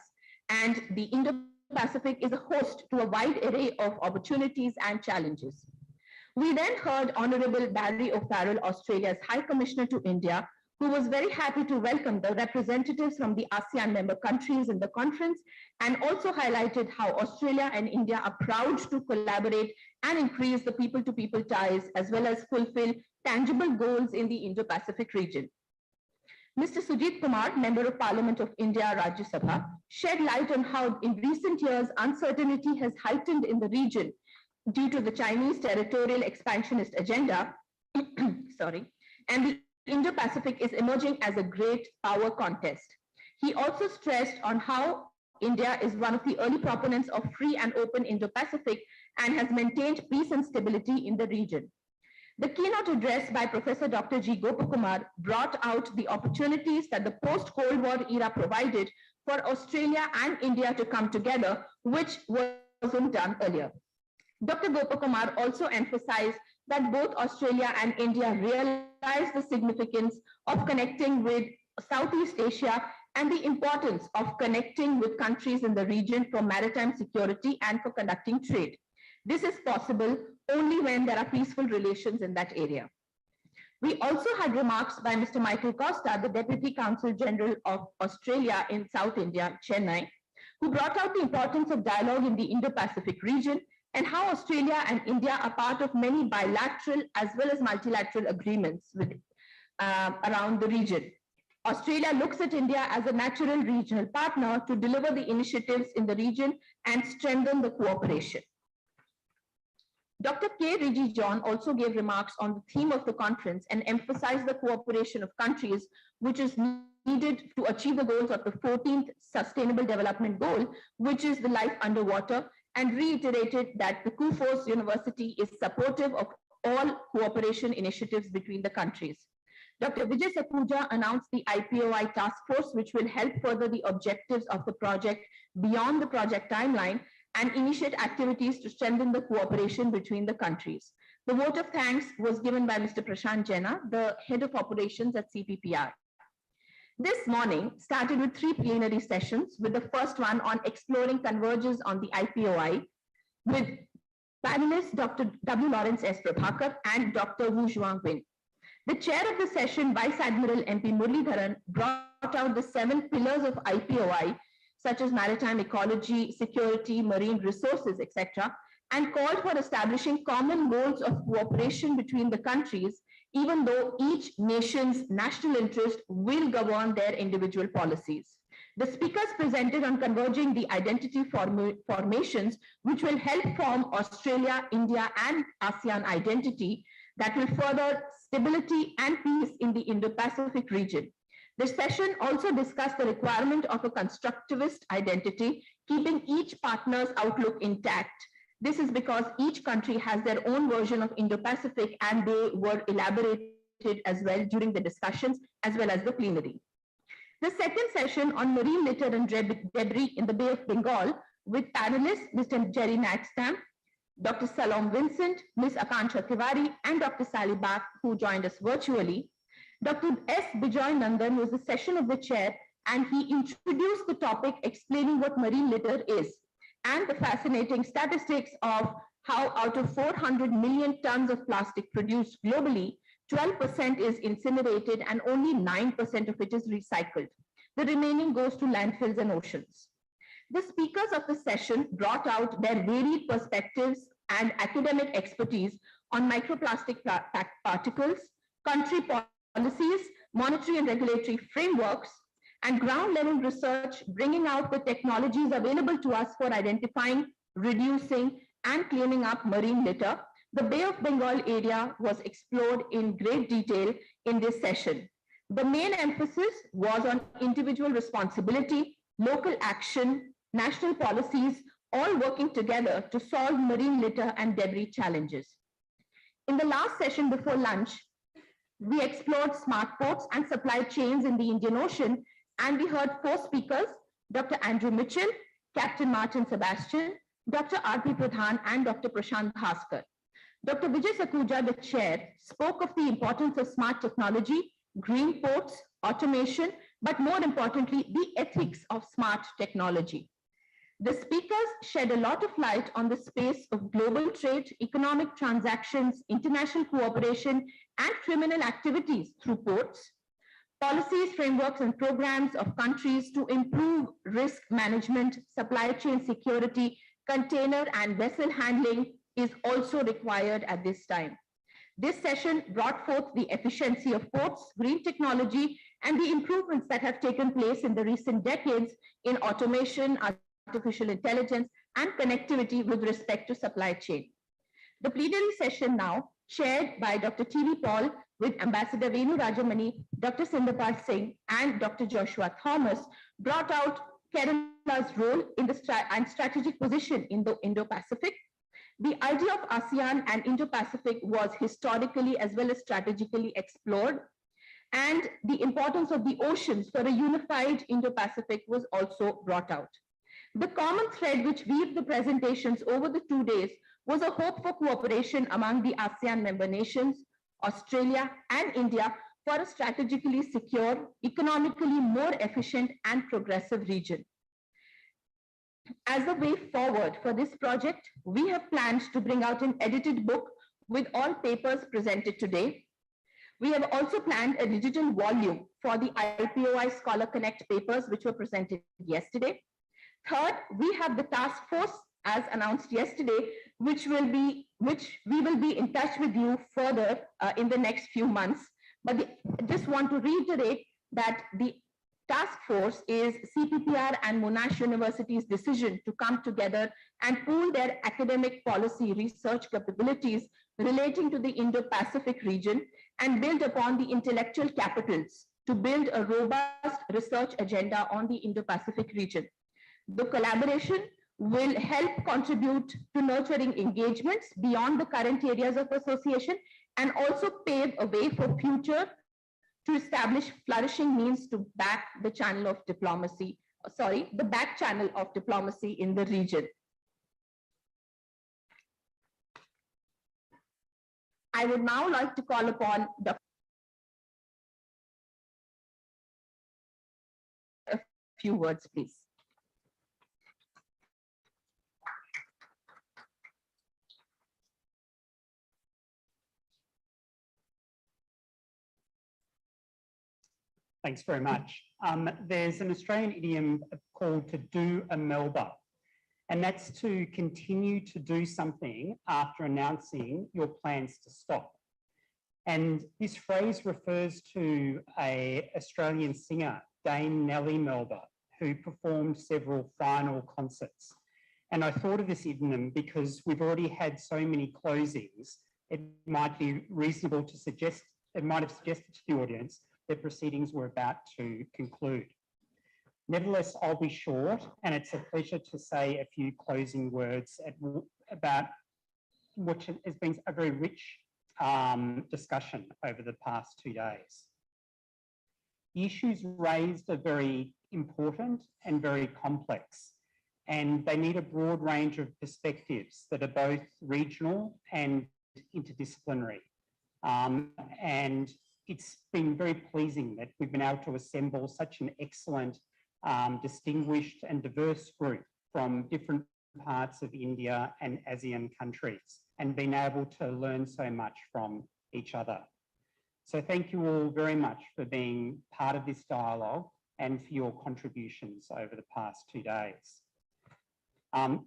and the Indo-Pacific is a host to a wide array of opportunities and challenges. We then heard Honorable Barry O'Farrell, Australia's High Commissioner to India, who was very happy to welcome the representatives from the ASEAN member countries in the conference, and also highlighted how Australia and India are proud to collaborate and increase the people-to-people ties, as well as fulfill tangible goals in the Indo-Pacific region. Mr. Sujit Kumar, Member of Parliament of India, Rajya Sabha, shed light on how in recent years uncertainty has heightened in the region due to the Chinese territorial expansionist agenda, and the Indo-Pacific is emerging as a great power contest. He also stressed on how India is one of the early proponents of free and open Indo-Pacific and has maintained peace and stability in the region. The keynote address by Professor Dr. G. Gopakumar brought out the opportunities that the post-Cold War era provided for Australia and India to come together, which wasn't done earlier. Dr. Gopakumar also emphasized that both Australia and India realize the significance of connecting with Southeast Asia and the importance of connecting with countries in the region for maritime security and for conducting trade. This is possible only when there are peaceful relations in that area. We also had remarks by Mr. Michael Costa, the Deputy Consul General of Australia in South India, Chennai, who brought out the importance of dialogue in the Indo-Pacific region and how Australia and India are part of many bilateral as well as multilateral agreements with, around the region. Australia looks at India as a natural regional partner to deliver the initiatives in the region and strengthen the cooperation. Dr. K. Riji John also gave remarks on the theme of the conference and emphasized the cooperation of countries, which is needed to achieve the goals of the 14th Sustainable Development Goal, which is the life underwater, and reiterated that the Coofos University is supportive of all cooperation initiatives between the countries. Dr. Vijay Sakuja announced the IPOI task force, which will help further the objectives of the project beyond the project timeline and initiate activities to strengthen the cooperation between the countries. The vote of thanks was given by Mr. Prashant Jena, the head of operations at CPPR. This morning started with 3 plenary sessions, with the first one on exploring convergence on the IPOI, with panelists Dr. W. Lawrence S. Prabhakar and Dr. Wu Zhuang-Win. The chair of the session, Vice Admiral MP Muralidharan, brought out the 7 pillars of IPOI, such as maritime ecology, security, marine resources, etc., and called for establishing common goals of cooperation between the countries, even though each nation's national interest will govern their individual policies. The speakers presented on converging the identity formations, which will help form Australia, India, and ASEAN identity that will further stability and peace in the Indo-Pacific region. The session also discussed the requirement of a constructivist identity, keeping each partner's outlook intact. This is because each country has their own version of Indo-Pacific, and they were elaborated as well during the discussions as well as the plenary. The second session on marine litter and debris in the Bay of Bengal, with panelists Mr. Jerry Nagstam, Dr. Salom Vincent, Ms. Akansha Tiwari, and Dr. Sally Bach, who joined us virtually. Dr. S. Bijoy Nandan was the session of the chair, and he introduced the topic explaining what marine litter is and the fascinating statistics of how out of 400 million tons of plastic produced globally, 12% is incinerated and only 9% of it is recycled. The remaining goes to landfills and oceans. The speakers of the session brought out their varied perspectives and academic expertise on microplastic particles, country policies, monetary and regulatory frameworks, and ground-level research, bringing out the technologies available to us for identifying, reducing, and cleaning up marine litter. The Bay of Bengal area was explored in great detail in this session. The main emphasis was on individual responsibility, local action, national policies, all working together to solve marine litter and debris challenges. In the last session before lunch, we explored smart ports and supply chains in the Indian Ocean, and we heard 4 speakers, Dr. Andrew Mitchell, Captain Martin Sebastian, Dr. R.P. Pradhan, and Dr. Prashant Bhaskar. Dr. Vijay Sakuja, the chair, spoke of the importance of smart technology, green ports, automation, but more importantly, the ethics of smart technology. The speakers shed a lot of light on the space of global trade, economic transactions, international cooperation, and criminal activities through ports, policies, frameworks, and programs of countries to improve risk management, supply chain security, container and vessel handling is also required at this time. This session brought forth the efficiency of ports, green technology, and the improvements that have taken place in the recent decades in automation, artificial intelligence, and connectivity with respect to supply chain. The plenary session now, chaired by Dr. T.V. Paul, with Ambassador Venu Rajamani, Dr. Sindapal Singh, and Dr. Joshua Thomas, brought out Kerala's role in the strategic position in the Indo-Pacific. The idea of ASEAN and Indo-Pacific was historically as well as strategically explored, and the importance of the oceans for a unified Indo-Pacific was also brought out. The common thread which weaved the presentations over the 2 days was a hope for cooperation among the ASEAN member nations, Australia, and India for a strategically secure, economically more efficient, and progressive region. As a way forward for this project, we have planned to bring out an edited book with all papers presented today. We have also planned a digital volume for the IPOI Scholar Connect papers, which were presented yesterday. Third, we have the task force, as announced yesterday, which we will be in touch with you further in the next few months. But just want to reiterate that the task force is CPPR and Monash University's decision to come together and pool their academic policy research capabilities relating to the Indo-Pacific region and build upon the intellectual capitals to build a robust research agenda on the Indo-Pacific region. The collaboration will help contribute to nurturing engagements beyond the current areas of association and also pave a way for future to establish flourishing means to back the channel of diplomacy, the back channel of diplomacy in the region. I would now like to call upon a few words, please. Thanks very much. There's an Australian idiom called to do a Melba, and that's to continue to do something after announcing your plans to stop. And this phrase refers to an Australian singer, Dame Nellie Melba, who performed several final concerts. And I thought of this idiom because we've already had so many closings, it might be reasonable to suggest, it might have suggested to the audience that proceedings were about to conclude. Nevertheless, I'll be short, and it's a pleasure to say a few closing words about which has been a very rich discussion over the past 2 days. The issues raised are very important and very complex, and they need a broad range of perspectives that are both regional and interdisciplinary. And it's been very pleasing that we've been able to assemble such an excellent, distinguished and diverse group from different parts of India and ASEAN countries, and been able to learn so much from each other. So thank you all very much for being part of this dialogue and for your contributions over the past 2 days.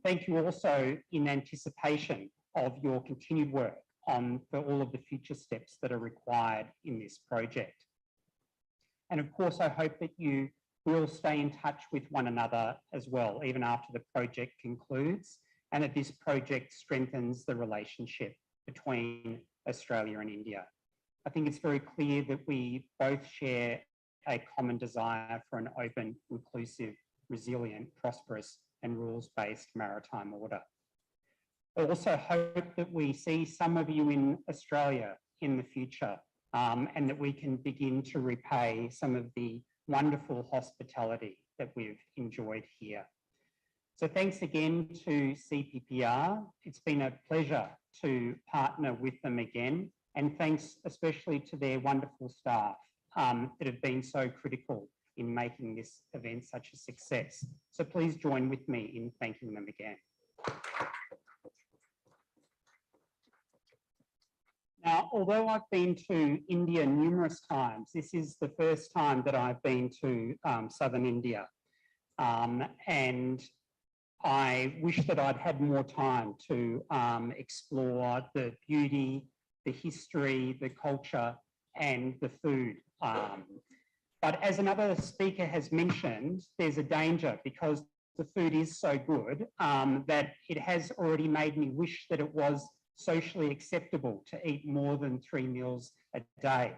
Thank you also in anticipation of your continued work for all of the future steps that are required in this project. And of course, I hope that you will stay in touch with one another as well, even after the project concludes, and that this project strengthens the relationship between Australia and India. I think it's very clear that we both share a common desire for an open, inclusive, resilient, prosperous, and rules-based maritime order. I also hope that we see some of you in Australia in the future, and that we can begin to repay some of the wonderful hospitality that we've enjoyed here. So thanks again to CPPR. It's been a pleasure to partner with them again, and thanks especially to their wonderful staff that have been so critical in making this event such a success. So please join with me in thanking them again. Now, although I've been to India numerous times, this is the first time that I've been to southern India. And I wish that I'd had more time to explore the beauty, the history, the culture, and the food. But as another speaker has mentioned, there's a danger because the food is so good that it has already made me wish that it was socially acceptable to eat more than 3 meals a day.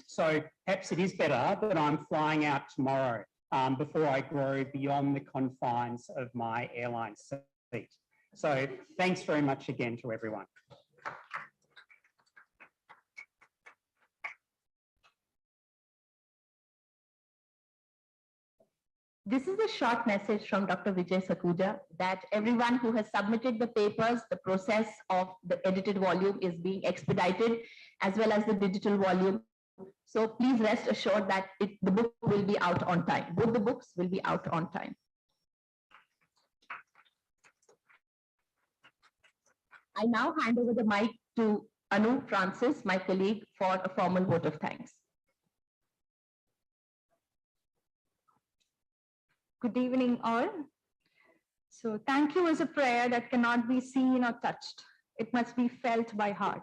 So perhaps it is better that I'm flying out tomorrow before I grow beyond the confines of my airline seat. So thanks very much again to everyone. This is a short message from Dr. Vijay Sakhuja that everyone who has submitted the papers, the process of the edited volume is being expedited, as well as the digital volume. So please rest assured that the book will be out on time. Both the books will be out on time. I now hand over the mic to Anu Francis, my colleague, for a formal vote of thanks. Good evening, all. So thank you is a prayer that cannot be seen or touched. It must be felt by heart.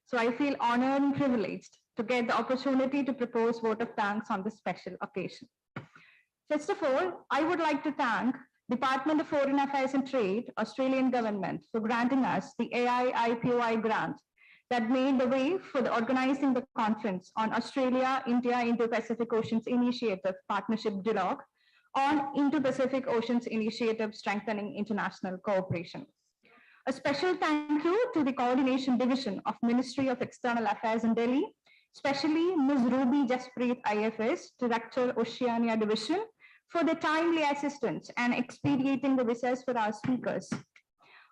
So I feel honored and privileged to get the opportunity to propose vote of thanks on this special occasion. First of all, I would like to thank Department of Foreign Affairs and Trade, Australian government, for granting us the AIIPOI grant that made the way for the organizing the conference on Australia, India, Indo-Pacific Oceans Initiative Partnership Dialogue on Indo-Pacific Oceans Initiative Strengthening International Cooperation. A special thank you to the Coordination Division of Ministry of External Affairs in Delhi, especially Ms. Ruby Jasprit IFS, Director Oceania Division, for their timely assistance and expediting the visas for our speakers.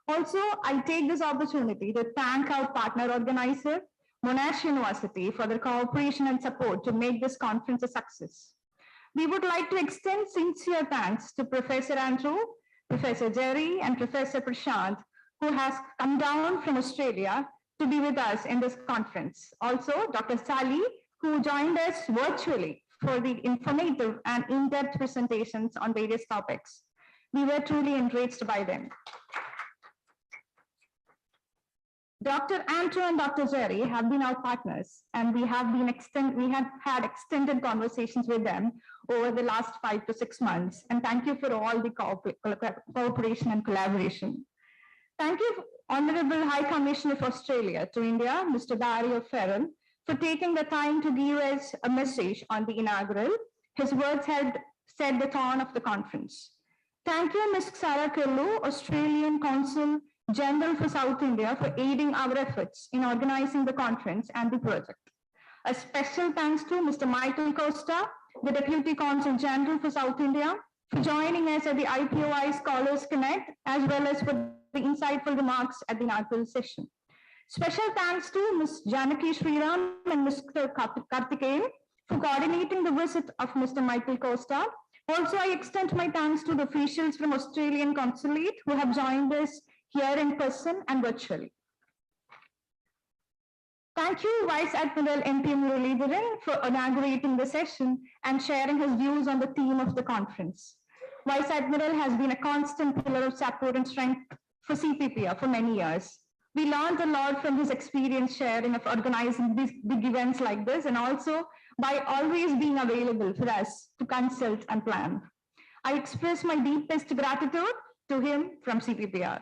Also, I take this opportunity to thank our partner organizer, Monash University, for their cooperation and support to make this conference a success. We would like to extend sincere thanks to Professor Andrew, Professor Jerry, and Professor Prashant, who has come down from Australia to be with us in this conference. Also, Dr. Sally, who joined us virtually for the informative and in-depth presentations on various topics. We were truly enriched by them. Dr. Andrew and Dr. Jerry have been our partners, and we have had extended conversations with them over the last 5 to 6 months. And thank you for all the cooperation and collaboration. Thank you, Honorable High Commissioner of Australia to India, Mr. Barry O'Farrell, for taking the time to give us a message on the inaugural. His words had set the tone of the conference. Thank you, Ms. Sarah Kellu, Australian Consul General for South India, for aiding our efforts in organizing the conference and the project. A special thanks to Mr. Michael Costa, the Deputy Consul General for South India, for joining us at the IPOI Scholars Connect, as well as for the insightful remarks at the inaugural session. Special thanks to Ms. Janaki Sriram and Mr. Karthikeyan for coordinating the visit of Mr. Michael Costa. Also, I extend my thanks to the officials from Australian Consulate who have joined us here in person and virtually. Thank you, Vice Admiral MP Muralidharan, for inaugurating the session and sharing his views on the theme of the conference. Vice Admiral has been a constant pillar of support and strength for CPPR for many years. We learned a lot from his experience sharing of organizing these big events like this, and also by always being available for us to consult and plan. I express my deepest gratitude to him from CPPR.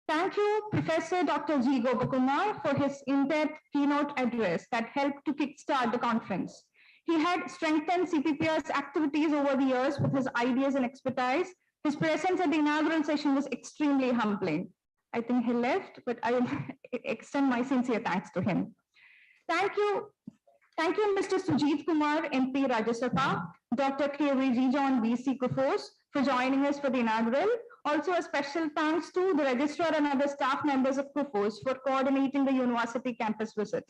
Thank you, Professor Dr. G. Gopakumar, for his in-depth keynote address that helped to kickstart the conference. He had strengthened CPPR's activities over the years with his ideas and expertise. His presence at the inaugural session was extremely humbling. I think he left, but I extend my sincere thanks to him. Thank you, Mr. Sujit Kumar, MP Rajya Sabha, Dr. K.V.G. John V.C. Kufos, for joining us for the inaugural. Also, a special thanks to the registrar and other staff members of Kufos for coordinating the university campus visit.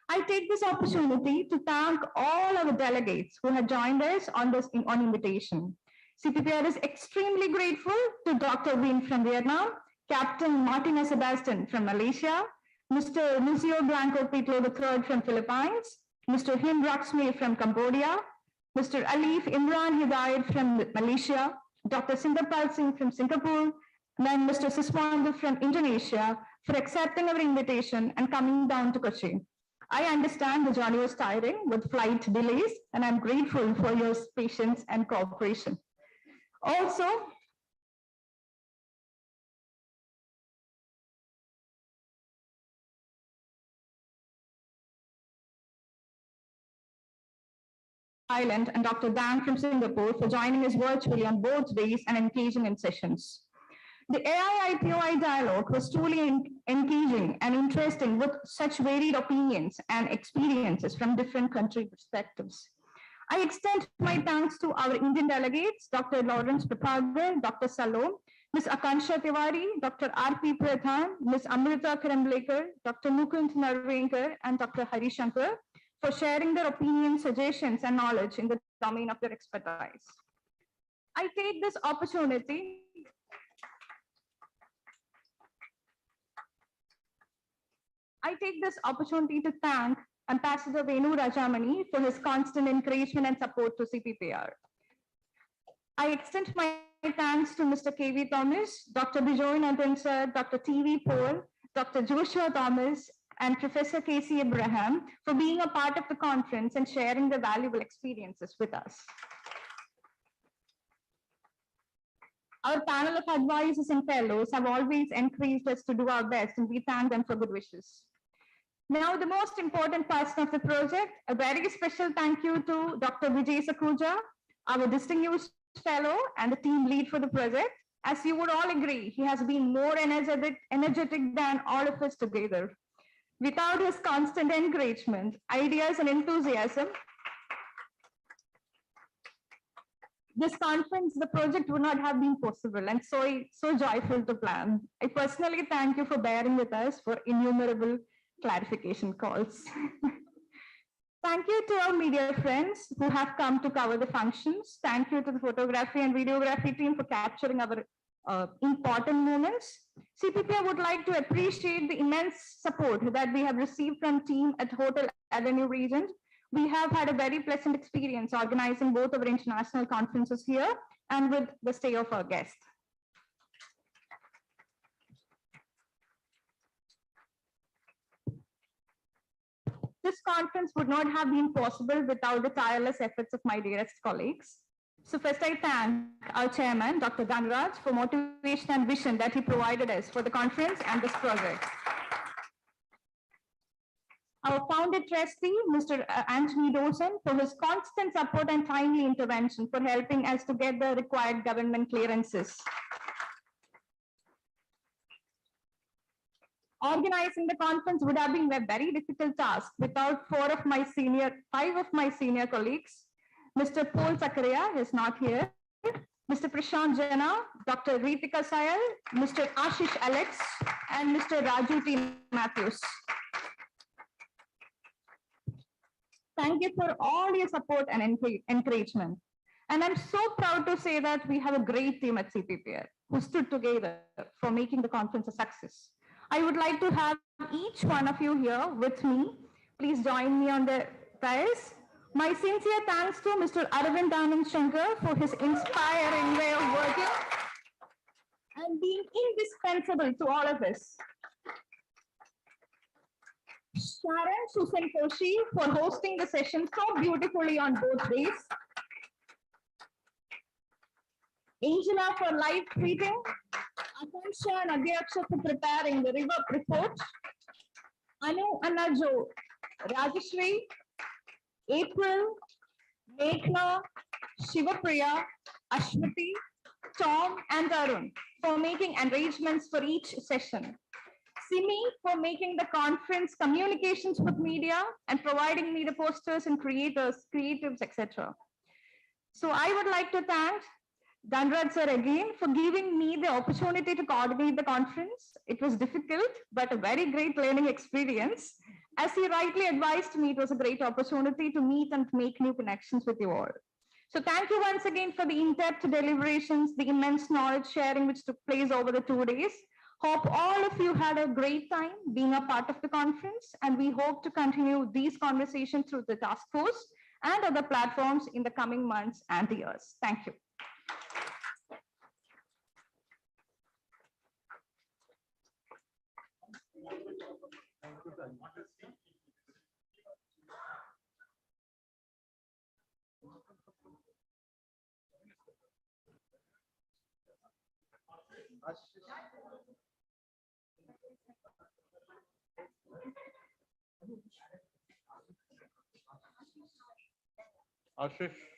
I take this opportunity to thank all our delegates who had joined us on invitation. CPPR is extremely grateful to Dr. Win from Vietnam, Captain Martina Sebastian from Malaysia, Mr. Lucio Blanco Pitlo III from Philippines, Mr. Him Raksmi from Cambodia, Mr. Alif Imran Hidayat from Malaysia, Dr. Sindarpal Singh from Singapore, and Mr. Siswandu from Indonesia for accepting our invitation and coming down to Kochi. I understand the journey was tiring with flight delays, and I'm grateful for your patience and cooperation. Also, Island and Dr. Dan from Singapore for joining us virtually on both days and engaging in sessions. The AIIPOI dialogue was truly engaging and interesting with such varied opinions and experiences from different country perspectives. I extend my thanks to our Indian delegates, Dr. Lawrence Prabhakar, Dr. Salom, Ms. Akansha Tiwari, Dr. R.P. Pradhan, Ms. Amrita Karamblekar, Dr. Mukund Narvenkar, and Dr. Hari Shankar for sharing their opinions, suggestions, and knowledge in the domain of their expertise. I take this opportunity to thank Ambassador Venu Rajamani for his constant encouragement and support to CPPR. I extend my thanks to Mr. K.V. Thomas, Dr. Bijoy Nandan sir, Dr. T.V. Paul, Dr. Joshua Thomas, and Professor K.C. Abraham for being a part of the conference and sharing their valuable experiences with us. Our panel of advisors and fellows have always encouraged us to do our best, and we thank them for good wishes. Now, the most important person of the project, a very special thank you to Dr. Vijay Sakuja, our distinguished fellow and the team lead for the project, As you would all agree, he has been more energetic than all of us together. Without his constant encouragement, ideas and enthusiasm, this conference, the project would not have been possible and so joyful to plan. I personally thank you for bearing with us for innumerable clarification calls. Thank you to our media friends who have come to cover the functions. Thank you to the photography and videography team for capturing our important moments. CPPI would like to appreciate the immense support that we have received from team at Hotel Avenue Regent. We have had a very pleasant experience organizing both of our international conferences here and with the stay of our guests. This conference would not have been possible without the tireless efforts of my dearest colleagues. So first I thank our chairman, Dr. Dhanraj, for motivation and vision that he provided us for the conference and this project. Our founder trustee, Mr. Anthony Dawson, for his constant support and timely intervention for helping us to get the required government clearances. Organizing the conference would have been a very difficult task without five of my senior colleagues. Mr. Paul Zakaria is not here. Mr. Prashant Jana, Dr. Ritika Sayal, Mr. Ashish Alex, and Mr. Raju T. Matthews. Thank you for all your support and encouragement. And I'm so proud to say that we have a great team at CPPR who stood together for making the conference a success. I would like to have each one of you here with me. Please join me on the dais. My sincere thanks to Mr. Arvind Anand Shankar for his inspiring way of working and being indispensable to all of us. Sharon Susan Koshi for hosting the session so beautifully on both days. Angela for live tweeting. Akansha and Adhyaksha for preparing the river report. Anu Anajo, Rajashri, April, Meghna, Shivapriya, Ashwati, Tom, and Arun for making arrangements for each session. Simi for making the conference communications with media and providing me the posters and creatives, etc. So I would like to thank Dhanraj sir again for giving me the opportunity to coordinate the conference. It was difficult, but a very great learning experience. As he rightly advised me, it was a great opportunity to meet and make new connections with you all. So thank you once again for the in-depth deliberations, the immense knowledge sharing which took place over the 2 days. Hope all of you had a great time being a part of the conference, and we hope to continue these conversations through the task force and other platforms in the coming months and years. Thank you. Ashish.